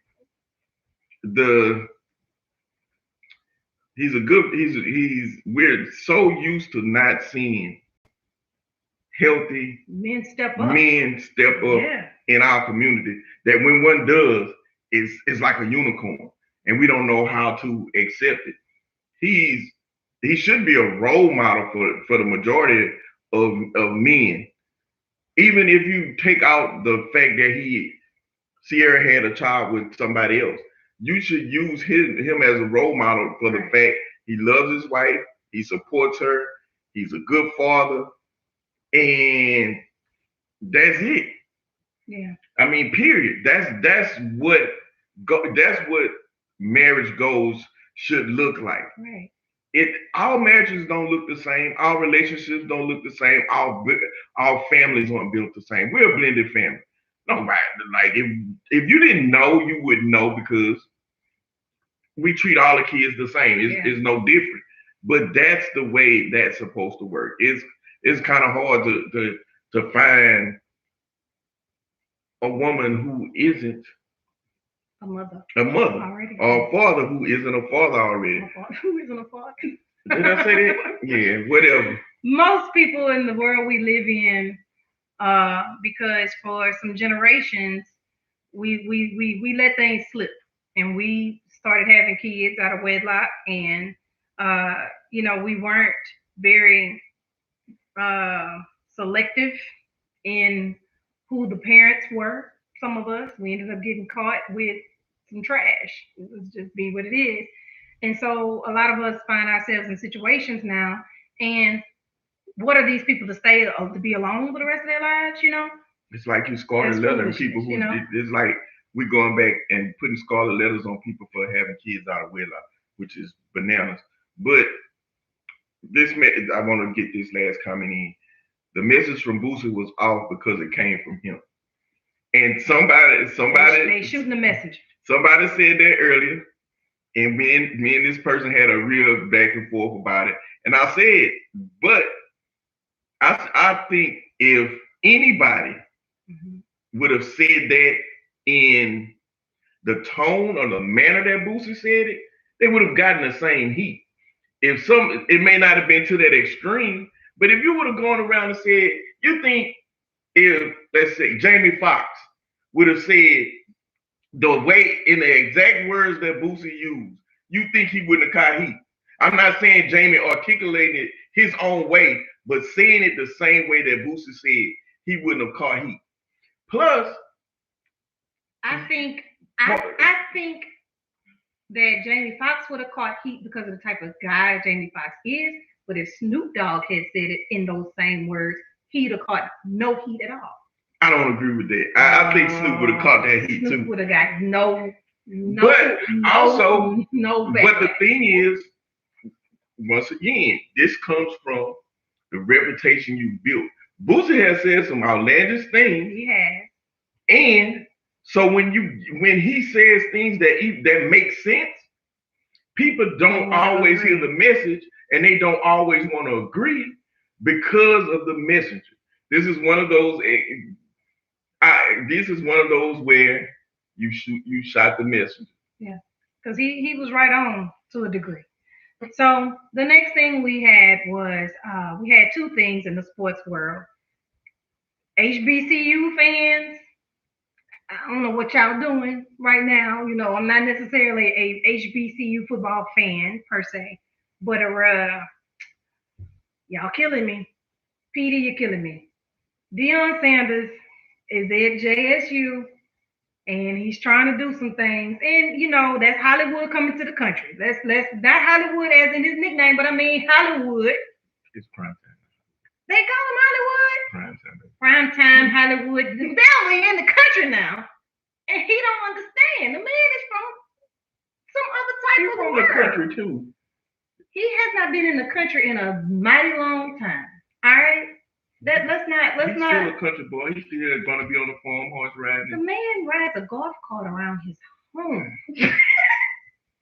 we're so used to not seeing healthy men step up in our community that when one does, it's like a unicorn, and we don't know how to accept it. He should be a role model for the majority of men. Even if you take out the fact that Ciara had a child with somebody else, you should use him as a role model for the fact he loves his wife, he supports her, he's a good father, and that's it. Yeah. I mean, period. That's what marriage goals should look like. Right. All marriages don't look the same. All relationships don't look the same. All families aren't built the same. We're a blended family. Nobody like if you didn't know, you wouldn't know because we treat all the kids the same. It's no different. But that's the way that's supposed to work. It's kind of hard to find a woman who isn't a mother already, or a father who isn't a father already. Who isn't a father? Did I say that? Yeah, whatever. Most people in the world we live in, because for some generations we let things slip, and we started having kids out of wedlock, and we weren't very selective in who the parents were. Some of us, we ended up getting caught with some trash. Let's just be what it is. And so a lot of us find ourselves in situations now. And what are these people to stay to be alone for the rest of their lives? It's like you scarlet letter people who it's like we're going back and putting scarlet letters on people for having kids out of wedlock, which is bananas. But I want to get this last comment in. The message from Boosie was off because it came from him. And somebody they shooting the message. Somebody said that earlier, and me and this person had a real back and forth about it. And I said, but I think if anybody would have said that in the tone or the manner that Boosie said it, they would have gotten the same heat. It may not have been to that extreme, but if you would have gone around and said, you think if, let's say, Jamie Foxx would have said the way in the exact words that Boosie used, you think he wouldn't have caught heat. I'm not saying Jamie articulated it his own way, but saying it the same way that Boosie said, he wouldn't have caught heat. Plus, I think that Jamie Foxx would have caught heat because of the type of guy Jamie Foxx is. But if Snoop Dogg had said it in those same words, he'd have caught no heat at all. I don't agree with that. I think Snoop would have caught that heat Snoop too. Would have got no. But the thing is, once again, this comes from the reputation you built. Boosie has said some outlandish things. He has. And so when he says things that make sense, people don't always hear the message, and they don't always want to agree because of the messenger. This is one of those. This is one of those where you shot the messenger. Yeah, because he was right on to a degree. So the next thing we had was we had two things in the sports world. HBCU fans, I don't know what y'all doing right now. I'm not necessarily a HBCU football fan per se, but y'all killing me. Petey, you're killing me. Deion Sanders is at JSU, and he's trying to do some things. And that's Hollywood coming to the country. Let's not Hollywood as in his nickname, but I mean Hollywood. It's prime time. They call him Hollywood. Prime time. Prime time Hollywood. They're only in the country now, and he don't understand. The man is from some other type of world. The country too. He has not been in the country in a mighty long time. All right. Let's not. He's still a country boy. He's still gonna be on the farm horse riding. The man rides a golf cart around his home.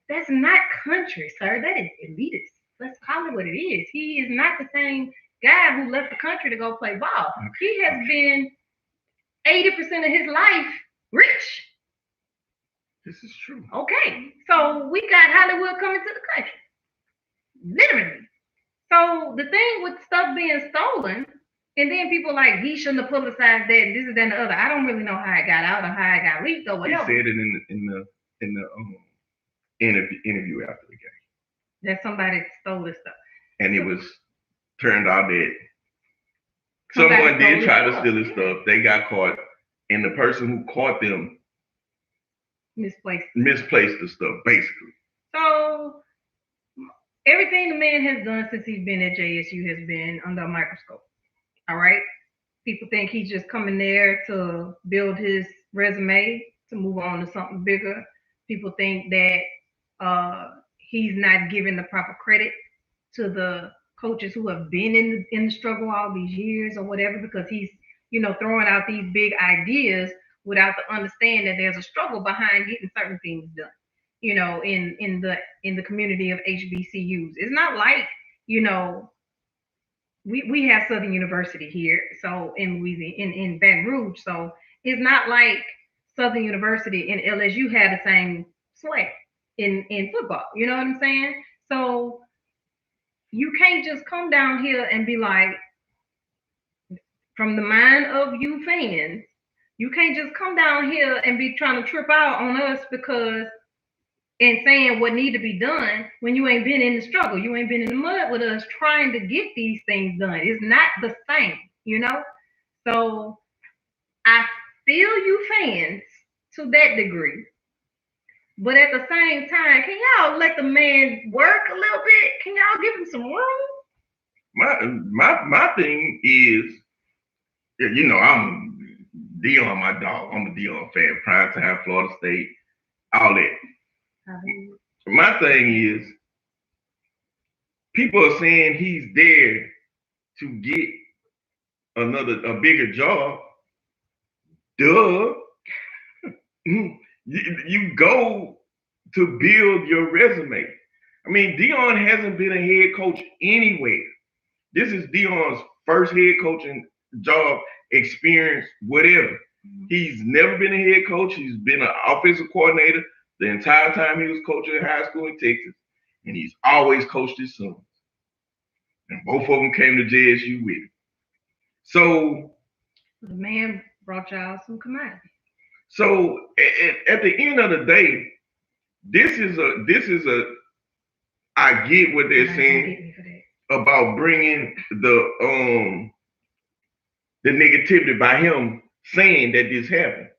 That's not country, sir. That is elitist. Let's call it what it is. He is not the same guy who left the country to go play ball. Okay. He has been 80% of his life rich. This is true. Okay. So we got Hollywood coming to the country. Literally. So the thing with stuff being stolen, and then people like, he shouldn't have publicized that, and this is that and the other. I don't really know how it got out or how it got leaked or whatever. He said it in the interview after the game. That somebody stole this stuff. And it was turned out that someone did try to steal his stuff. They got caught, and the person who caught them misplaced the stuff, basically. So everything the man has done since he's been at JSU has been under a microscope. All right. People think he's just coming there to build his resume to move on to something bigger. People think that He's not giving the proper credit to the coaches who have been in the struggle all these years or whatever, because he's, throwing out these big ideas without the understanding that there's a struggle behind getting certain things done. In the community of HBCUs, it's not like, we have Southern University here, so in Louisiana, in Baton Rouge, so it's not like Southern University and LSU had the same sway in football. You know what I'm saying? So you can't just come down here and be like, from the mind of you fans, you can't just come down here and be trying to trip out on us because and saying what need to be done when you ain't been in the struggle. You ain't been in the mud with us trying to get these things done. It's not the same. So I feel you fans to that degree. But at the same time, can y'all let the man work a little bit? Can y'all give him some room? My thing is, I'm Dion, my dog. I'm a Dion fan. Prime time, Florida State, all that. My thing is, people are saying he's there to get a bigger job. Duh. You go to build your resume. I mean, Dion hasn't been a head coach anywhere. This is Dion's first head coaching job experience, whatever. He's never been a head coach. He's been an offensive coordinator the entire time he was coaching in high school in Texas, and he's always coached his sons. And both of them came to JSU with him. So the man brought y'all some commodity. So at the end of the day, this is a I get what they're saying about bringing the negativity by him saying that this happened.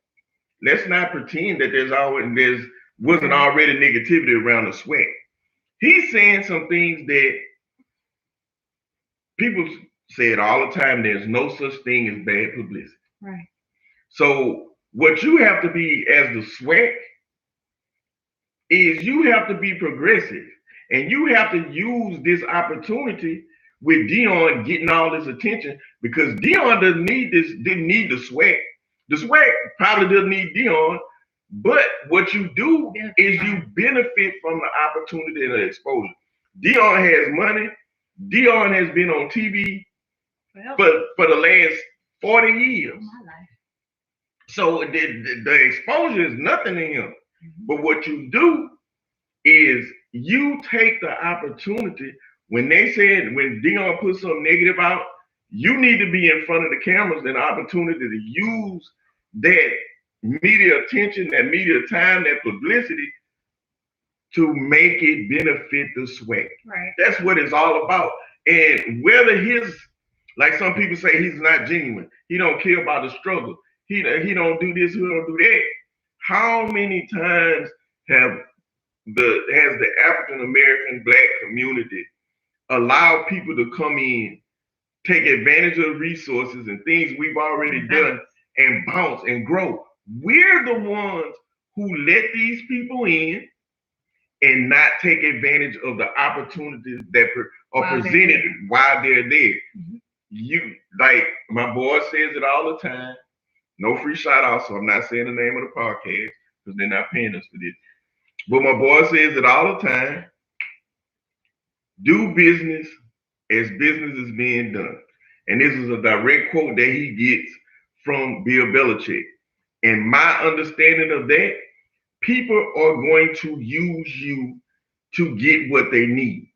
Let's not pretend that there wasn't already negativity around the sweat. He's saying some things that people said all the time. There's no such thing as bad publicity. Right. So what you have to be as the sweat is you have to be progressive, and you have to use this opportunity with Dion getting all this attention, because Dion didn't need the sweat. The sweat probably doesn't need Dion, but what you do is you benefit from the opportunity and the exposure. Dion has money. Dion has been on TV for the last 40 years. So the exposure is nothing to him. But what you do is you take the opportunity. When Dion put something negative out, you need to be in front of the cameras and the opportunity to use that media attention, that media time, that publicity to make it benefit the sweat. Right. That's what it's all about. And whether like some people say, he's not genuine. He don't care about the struggle. He don't do this, he don't do that. How many times has the African American Black community allowed people to come in, take advantage of resources and things we've already done, and bounce and grow? We're the ones who let these people in and not take advantage of the opportunities that are presented while they're there. You, like my boy says it all the time. No free shout out, so I'm not saying the name of the podcast because they're not paying us for this. But my boy says it all the time. Do business as business is being done. And this is a direct quote that he gets from Bill Belichick. And my understanding of that, people are going to use you to get what they need.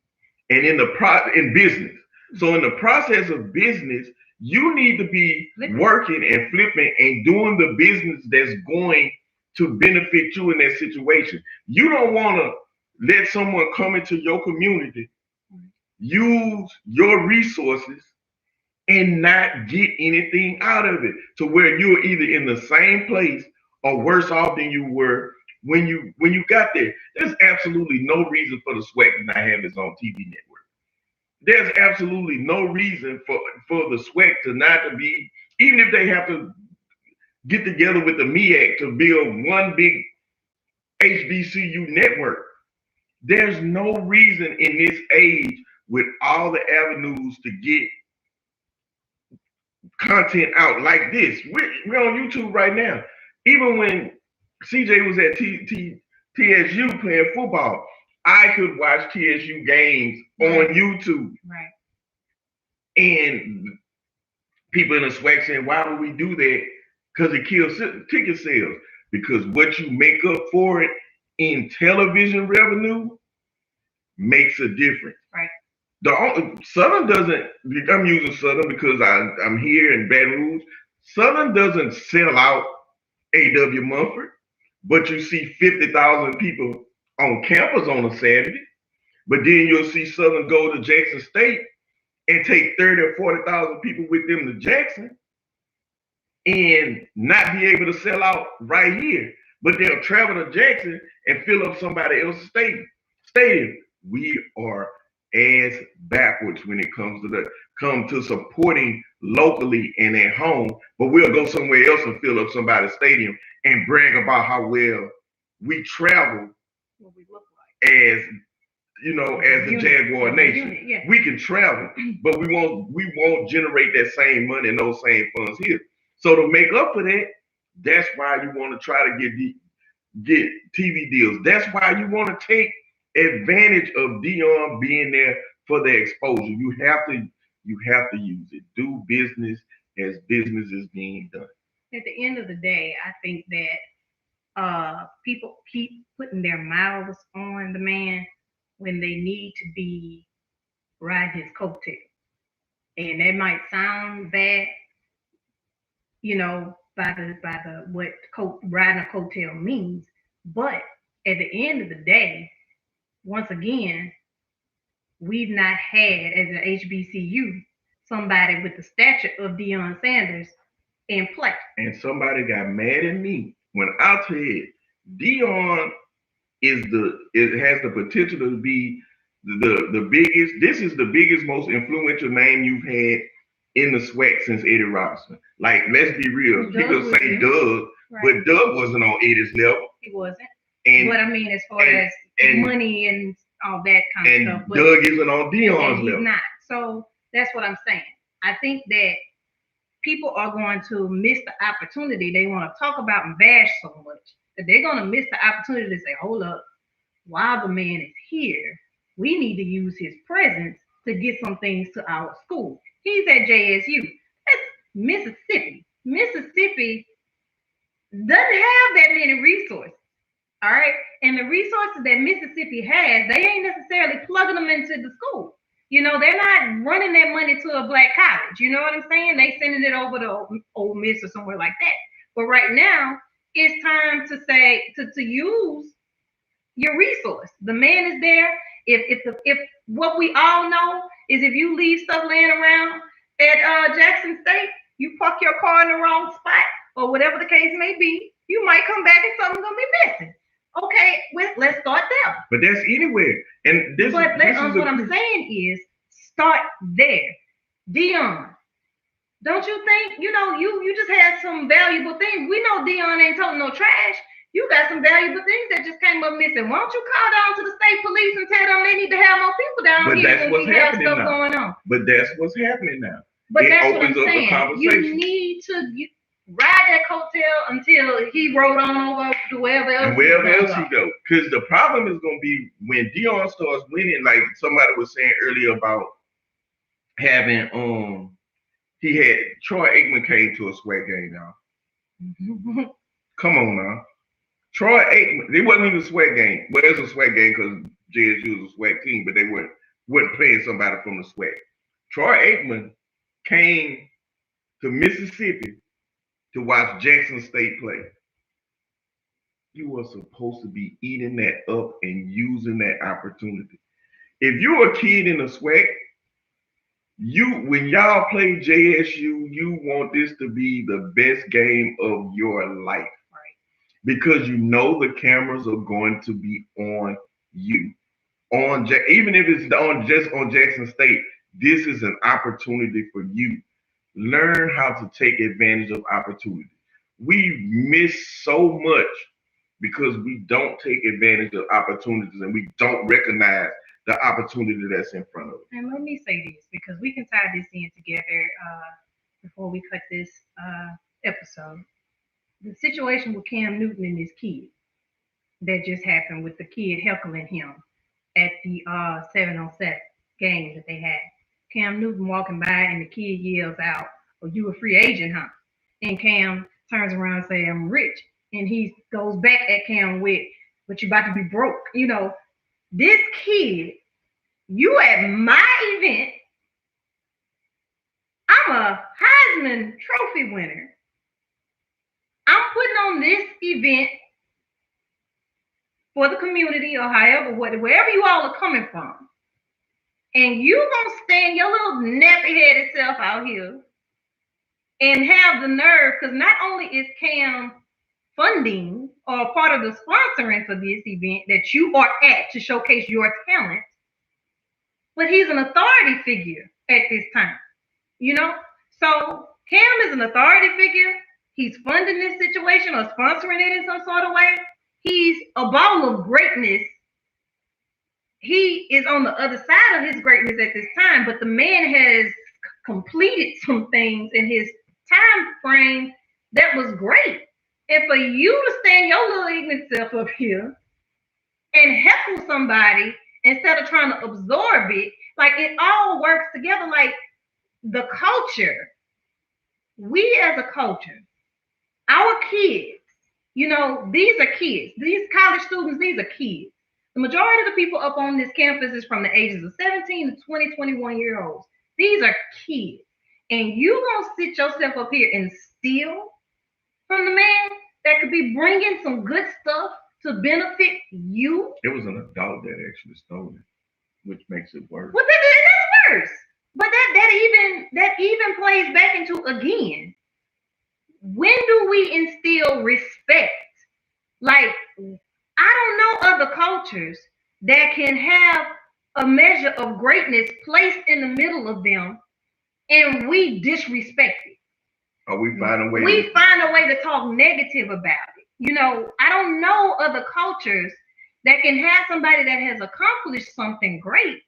And in business. So in the process of business, you need to be working and flipping and doing the business that's going to benefit you in that situation. You don't want to let someone come into your community, use your resources, and not get anything out of it, to where you're either in the same place or worse off than you were when you got there. There's absolutely no reason for the Sweat to not have its own TV network. There's absolutely no reason for the Sweat to not to be, even if they have to get together with the MEAC to build one big HBCU network. There's no reason in this age with all the avenues to get content out like this. We're on YouTube right now. Even when CJ was at TSU playing football, I could watch TSU games on YouTube. Right. And people in the swag saying, why would we do that? Because it kills ticket sales. Because what you make up for it in television revenue makes a difference. Right. Southern doesn't, I'm using Southern because I'm here in Baton Rouge. Southern doesn't sell out A.W. Mumford, but you see 50,000 people on campus on a Saturday. But then you'll see Southern go to Jackson State and take 30 or 40,000 people with them to Jackson and not be able to sell out right here. But they'll travel to Jackson and fill up somebody else's stadium. We are as backwards when it comes to supporting locally and at home, but we'll go somewhere else and fill up somebody's stadium and brag about how well we travel what we look like. as the Jaguar Nation. Yeah. We can travel, but we won't generate that same money and those same funds here. So to make up for that, that's why you want to try to get TV deals. That's why you want to take advantage of Dion being there for the exposure. You have to use it. Do business as business is being done. At the end of the day, I think that people keep putting their mouths on the man when they need to be riding his coattail. And that might sound bad, by the what riding a coattail means. But at the end of the day, once again, we've not had as an HBCU somebody with the stature of Deion Sanders in play. And somebody got mad at me when I said Deion has the potential to be the biggest. This is the biggest, most influential name you've had in the SWAC since Eddie Robinson. Like, let's be real. People say Doug, right, but Doug wasn't on Eddie's level. He wasn't. What I mean, as far as money and all that kind of stuff. And Doug isn't on Deion's level. He's not. So that's what I'm saying. I think that people are going to miss the opportunity. They want to talk about and bash so much that they're going to miss the opportunity to say, hold up, while the man is here, we need to use his presence to get some things to our school. He's at JSU. That's Mississippi. Mississippi doesn't have that many resources. All right. And the resources that Mississippi has, they ain't necessarily plugging them into the school. They're not running that money to a black college. You know what I'm saying? They sending it over to Ole Miss or somewhere like that. But right now, it's time to say to use your resource. The man is there. If what we all know is if you leave stuff laying around at Jackson State, you park your car in the wrong spot or whatever the case may be, you might come back and something's gonna be missing. Okay, let's start there. But that's anywhere. And what I'm saying is start there. Deion, don't you think, you just had some valuable things. We know Deion ain't talking no trash. You got some valuable things that just came up missing. Why don't you call down to the state police and tell them they need to have more people down here when we have stuff going on? But that's what's happening now. But that's what I'm saying. You need to ride that coattail until he rode on over to wherever else. And wherever else he go. Because the problem is going to be when Deion starts winning, like somebody was saying earlier about having, Troy Aikman came to a SWAC game now. Come on now. Troy Aikman, it wasn't even a SWAC game. Well, it was a SWAC game because JSU was a SWAC team, but they weren't playing somebody from the SWAC. Troy Aikman came to Mississippi to watch Jackson State play. You were supposed to be eating that up and using that opportunity. If you're a kid in the SWAC, when y'all play JSU, you want this to be the best game of your life. Right. Because the cameras are going to be on you. Even if it's just on Jackson State, this is an opportunity for you. Learn how to take advantage of opportunity. We miss so much because we don't take advantage of opportunities and we don't recognize the opportunity that's in front of us. And let me say this, because we can tie this in together before we cut this episode. The situation with Cam Newton and his kid that just happened with the kid heckling him at the 7-on-7 game that they had. Cam Newton walking by and the kid yells out, "Oh, you a free agent, huh?" And Cam turns around and say, "I'm rich." And he goes back at Cam with, "But you about to be broke." You know, this kid, you at my event, I'm a Heisman Trophy winner. I'm putting on this event for the community or however, wherever you all are coming from. And you gonna stand your little nappy-headed self out here and have the nerve, because not only is Cam funding or part of the sponsoring for this event that you are at to showcase your talent, but he's an authority figure at this time, you know? So Cam is an authority figure. He's funding this situation or sponsoring it in some sort of way. He's a ball of greatness. He is on the other side of his greatness at this time, but the man has completed some things in his time frame that was great. And for you to stand your little ignorant self up here and heckle somebody instead of trying to absorb it, like it all works together. Like the culture, we as a culture, our kids, you know, these are kids. These college students, these are kids. The majority of the people up on this campus is from the ages of 17 to 20, 21-year-olds. These are kids. And you gonna sit yourself up here and steal from the man that could be bringing some good stuff to benefit you? It was an adult that actually stole it, which makes it worse. Well, that's worse. But that even plays back into, again, when do we instill respect? Like, I don't know other cultures that can have a measure of greatness placed in the middle of them and we disrespect it. Or we find a way to talk negative about it. You know, I don't know other cultures that can have somebody that has accomplished something great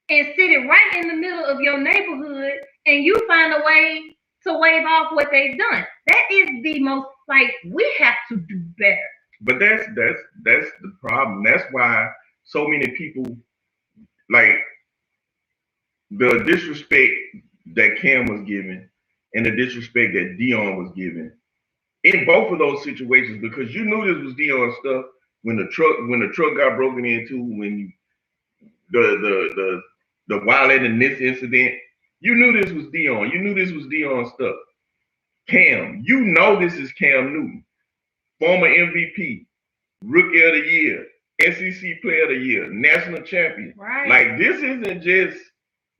and sit it right in the middle of your neighborhood and you find a way to wave off what they've done. That is the most, like, we have to do better. But that's the problem. That's why so many people, like, the disrespect that Cam was given and the disrespect that Dion was given in both of those situations, because you knew this was Dion stuff when the truck got broken into, when the violent in this incident, you knew this was Dion. You knew this was Dion stuff. Cam, you know this is Cam Newton, former MVP, Rookie of the Year, SEC Player of the Year, National Champion. Right. Like, this isn't just,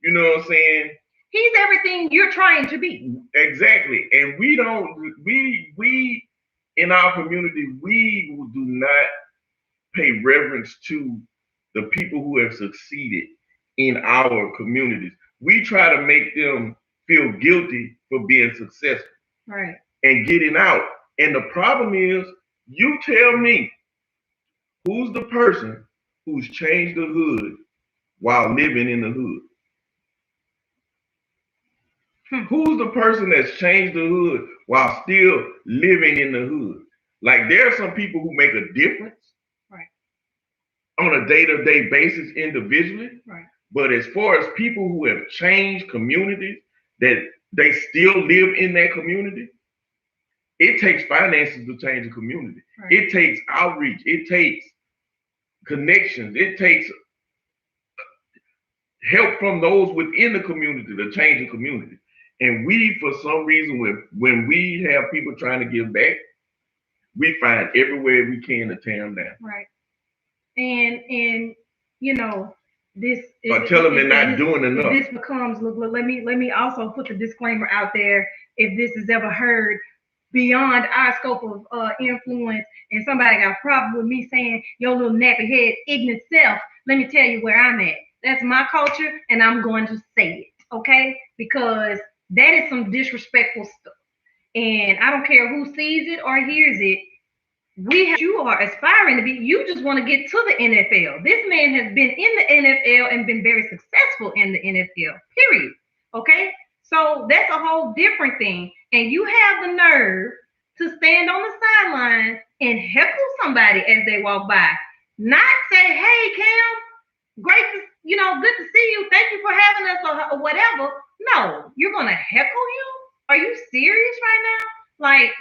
you know what I'm saying? He's everything you're trying to be. Exactly. And we in our community, we do not pay reverence to the people who have succeeded in our communities. We try to make them feel guilty for being successful. Right. And getting out. And the problem is, you tell me, who's the person who's changed the hood while living in the hood? Who's the person that's changed the hood while still living in the hood? Like, there are some people who make a difference, right, on a day-to-day basis individually. Right. But as far as people who have changed communities, that they still live in that community, it takes finances to change a community. Right. It takes outreach. It takes connections. It takes help from those within the community to change the community. And we, for some reason, when we have people trying to give back, we find everywhere we can to tear them down. Right. And you know, this. Or tell them they're not doing enough. This becomes, look, let me also put the disclaimer out there. If this is ever heard beyond our scope of influence, and somebody got a problem with me saying your little nappy head, ignorant self, let me tell you where I'm at. That's my culture, and I'm going to say it, okay? Because that is some disrespectful stuff. And I don't care who sees it or hears it. you are aspiring to be. You just want to get to the NFL. This man has been in the NFL and been very successful in the NFL. Period. Okay, so that's a whole different thing. And you have the nerve to stand on the sideline and heckle somebody as they walk by, not say, "Hey, Cam, great to good to see you. Thank you for having us," or whatever. No, you're gonna heckle him. Are you serious right now? Like,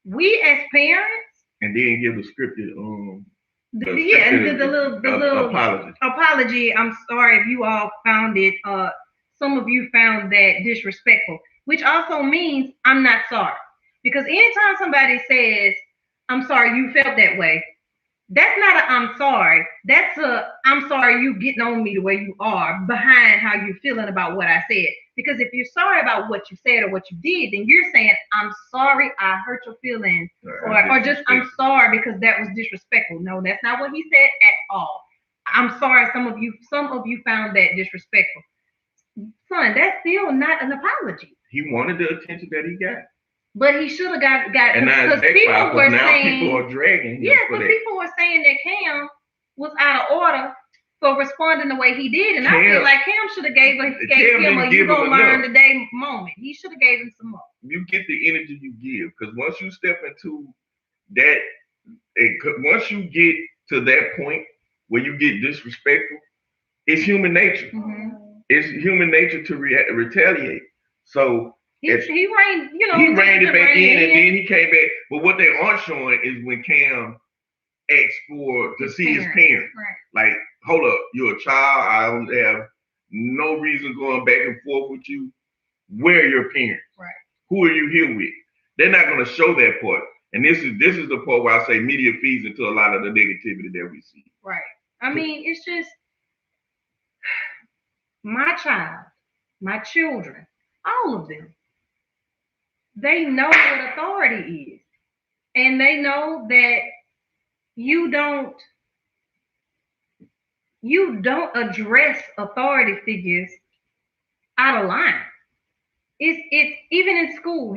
we as parents. And then give the scripted the little apology. I'm sorry if you all found it. Some of you found that disrespectful, which also means I'm not sorry. Because anytime somebody says, "I'm sorry you felt that way," that's not a "I'm sorry." That's a "I'm sorry you getting on me the way you are" behind how you're feeling about what I said. Because if you're sorry about what you said or what you did, then you're saying, "I'm sorry I hurt your feelings," or just "I'm sorry because that was disrespectful." No, that's not what he said at all. "I'm sorry some of you found that disrespectful." Son, that's still not an apology. He wanted the attention that he got. But he should have got and because people were saying people are dragging. Yeah, but people were saying that Cam was out of order for responding the way he did, and I feel like Cam should have gave him a "you gonna learn today" moment. He should have gave him some more. You get the energy you give, because once you step into that, once you get to that point where you get disrespectful, it's human nature. Mm-hmm. It's human nature to retaliate. So he reined, he reined it back in, and then he came back. But what they aren't showing is when Cam asked to see his parents. Right. Like, hold up, you're a child. I don't have no reason going back and forth with you. Where are your parents? Right. Who are you here with? They're not going to show that part. And this is the part where I say media feeds into a lot of the negativity that we see. Right. I mean, it's just my child, my children, all of them. They know what authority is, and they know that you don't address authority figures out of line. It's even in school,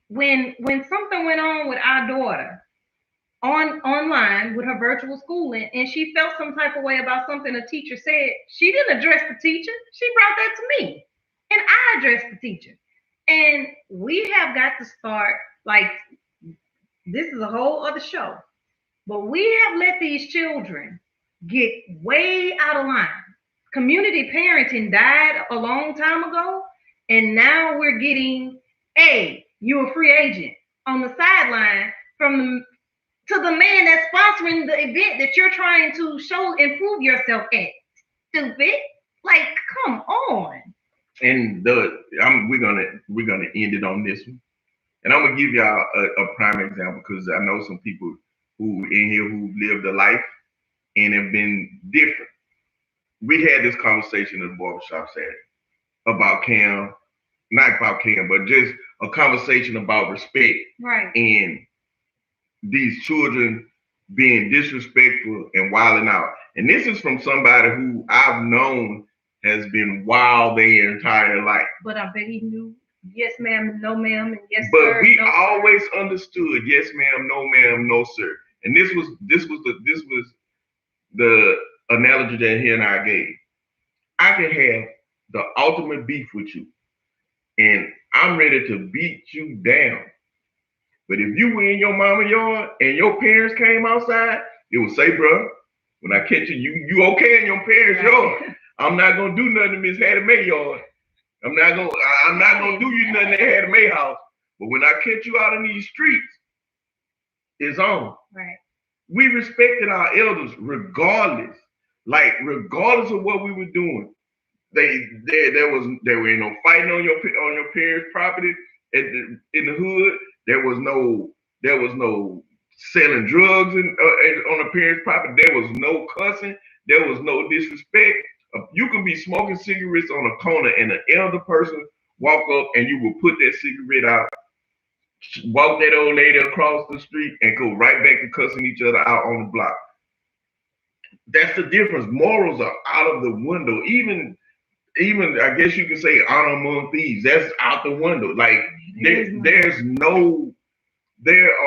when something went on with our daughter online with her virtual schooling, and she felt some type of way about something a teacher said, she didn't address the teacher. She brought that to me, and I addressed the teacher. And we have got to start, like, this is a whole other show, but we have let these children get way out of line. Community parenting died a long time ago, and now we're getting, "Hey, you're a free agent" on the sideline to the man that's sponsoring the event that you're trying to improve yourself at. Stupid. Like, come on. And we're gonna end it on this one, and I'm gonna give y'all a prime example, because I know some people who in here who lived a life and have been different. We had this conversation in the barbershop Saturday about Cam, not about Cam, but just a conversation about respect, right? And these children being disrespectful and wilding out. And this is from somebody who I've known has been wild their entire life. But I bet he knew yes ma'am, no ma'am, and yes but sir. But we always understood yes ma'am, no sir. And this was the analogy that he and I gave. I could have the ultimate beef with you, and I'm ready to beat you down. But if you were in your mama yard and your parents came outside, it would say, bro, when I catch you okay in your parents' yard. I'm not gonna do nothing to Miss Hattie Mae yard. I'm not gonna do you nothing at Hattie Mae house. But when I catch you out in these streets, it's on. Right. We respected our elders regardless. Like, regardless of what we were doing. There were no fighting on your parents' property in the hood. There was no selling drugs on a parent's property. There was no cussing. There was no disrespect. You can be smoking cigarettes on a corner, and an elder person walk up, and you will put that cigarette out, walk that old lady across the street, and go right back to cussing each other out on the block. That's the difference. Morals are out of the window. Even I guess you could say honor among thieves. That's out the window. Like there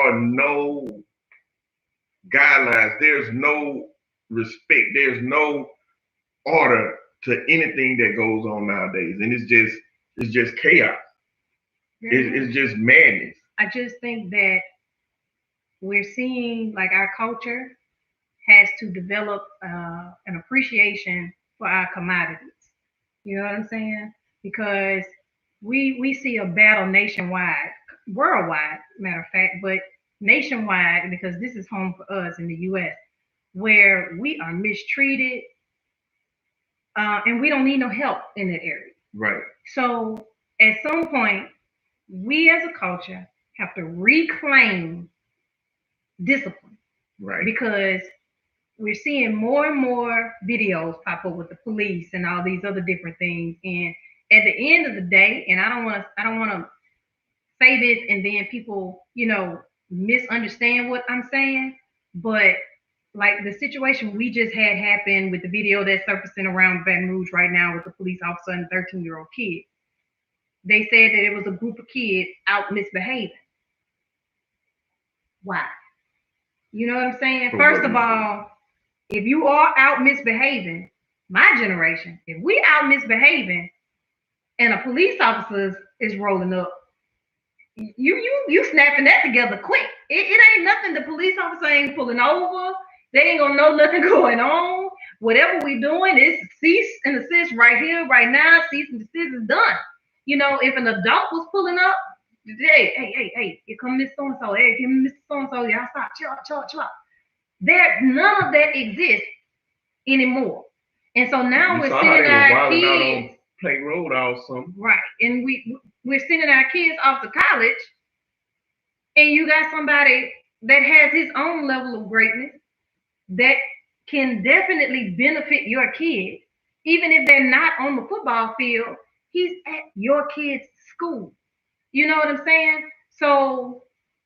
are no guidelines. There's no respect. There's no order to anything that goes on nowadays, and it's just chaos. It's just madness. I just think that we're seeing like our culture has to develop an appreciation for our commodities. You know what I'm saying? Because we see a battle nationwide, worldwide, matter of fact, but nationwide because this is home for us in the U.S. where we are mistreated and we don't need no help in that area. Right. So at some point, we as a culture have to reclaim discipline. Right. Because we're seeing more and more videos pop up with the police and all these other different things. And at the end of the day, and I don't want to say this and then people, misunderstand what I'm saying, but like the situation we just had happen with the video that's surfacing around Baton Rouge right now with the police officer and 13-year-old kid. They said that it was a group of kids out misbehaving. Why? You know what I'm saying? First of all, if you are out misbehaving, my generation, if we out misbehaving and a police officer is rolling up, you snapping that together quick. It ain't nothing. The police officer ain't pulling over. They ain't gonna know nothing going on. Whatever we doing is cease and desist right here, right now. Cease and desist is done. If an adult was pulling up, hey, here come Miss So and So. Hey, here come Mr. So and So. Y'all stop, chill out. None of that exists anymore. And so now we're sending our kids play road off something. Right. And we're sending our kids off to college, and you got somebody that has his own level of greatness that can definitely benefit your kid, even if they're not on the football field. He's at your kid's school. You know what I'm saying? So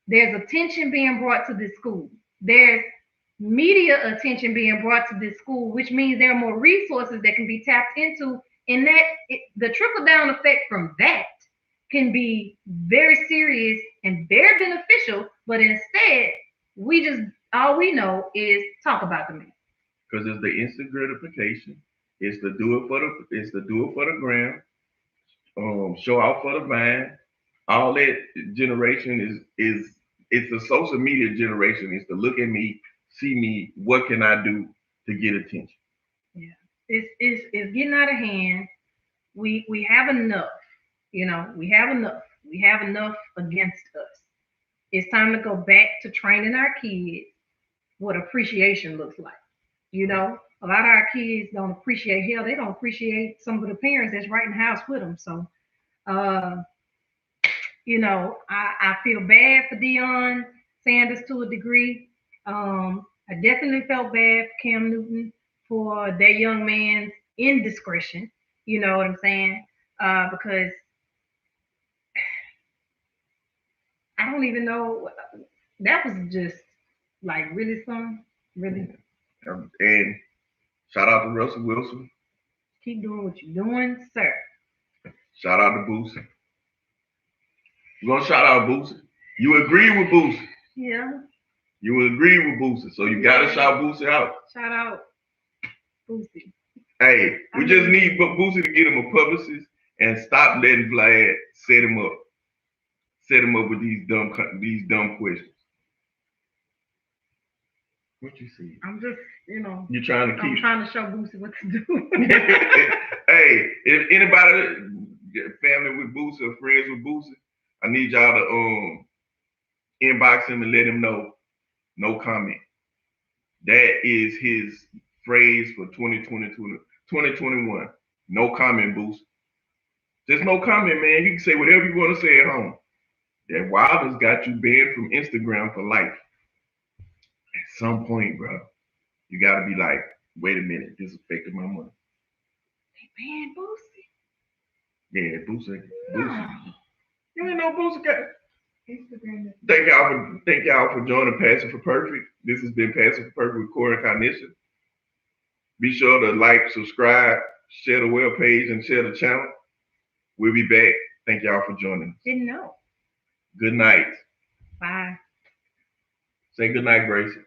there's attention being brought to this school. There's media attention being brought to this school, which means there are more resources that can be tapped into. And the trickle down effect from that can be very serious and very beneficial. But instead, all we know is talk about the man. Because it's the instant gratification. It's the do it for the gram. Show out for the vine. All that generation is it's the social media generation. It's to look at me, see me, what can I do to get attention? Yeah. It's getting out of hand. We have enough. We have enough. We have enough against us. It's time to go back to training our kids what appreciation looks like. A lot of our kids don't appreciate hell. They don't appreciate some of the parents that's right in the house with them. So, I feel bad for Deion Sanders to a degree. I definitely felt bad for Cam Newton for that young man's indiscretion. You know what I'm saying? Because I don't even know. That was just like really something. Really. And shout out to Russell Wilson. Keep doing what you're doing, sir. Shout out to Boosie. We're gonna shout out Boosie. You agree with Boosie? Yeah. You agree with Boosie, so you gotta shout Boosie out. Shout out Boosie. Hey, we just need Boosie to get him a publicist and stop letting Vlad set him up. Set him up with these dumb questions. What you see? I'm just, You're trying to keep. I'm trying to show Boosie what to do. Hey, if anybody family with Boosie or friends with Boosie, I need y'all to inbox him and let him know. No comment. That is his phrase for 2021. No comment, Boosie. Just no comment, man. You can say whatever you want to say at home. That Wilder's got you banned from Instagram for life. At some point, bro, you got to be like, wait a minute, this affected my money. They banned Boosie? Yeah, Boosie. You ain't know Boosie got Instagram. Thank y'all for joining Passion for Perfect. This has been Passion for Perfect with Ciara and Kynisha. Be sure to like, subscribe, share the web page, and share the channel. We'll be back. Thank y'all for joining us. Didn't know. Good night. Bye. Say good night, Gracie.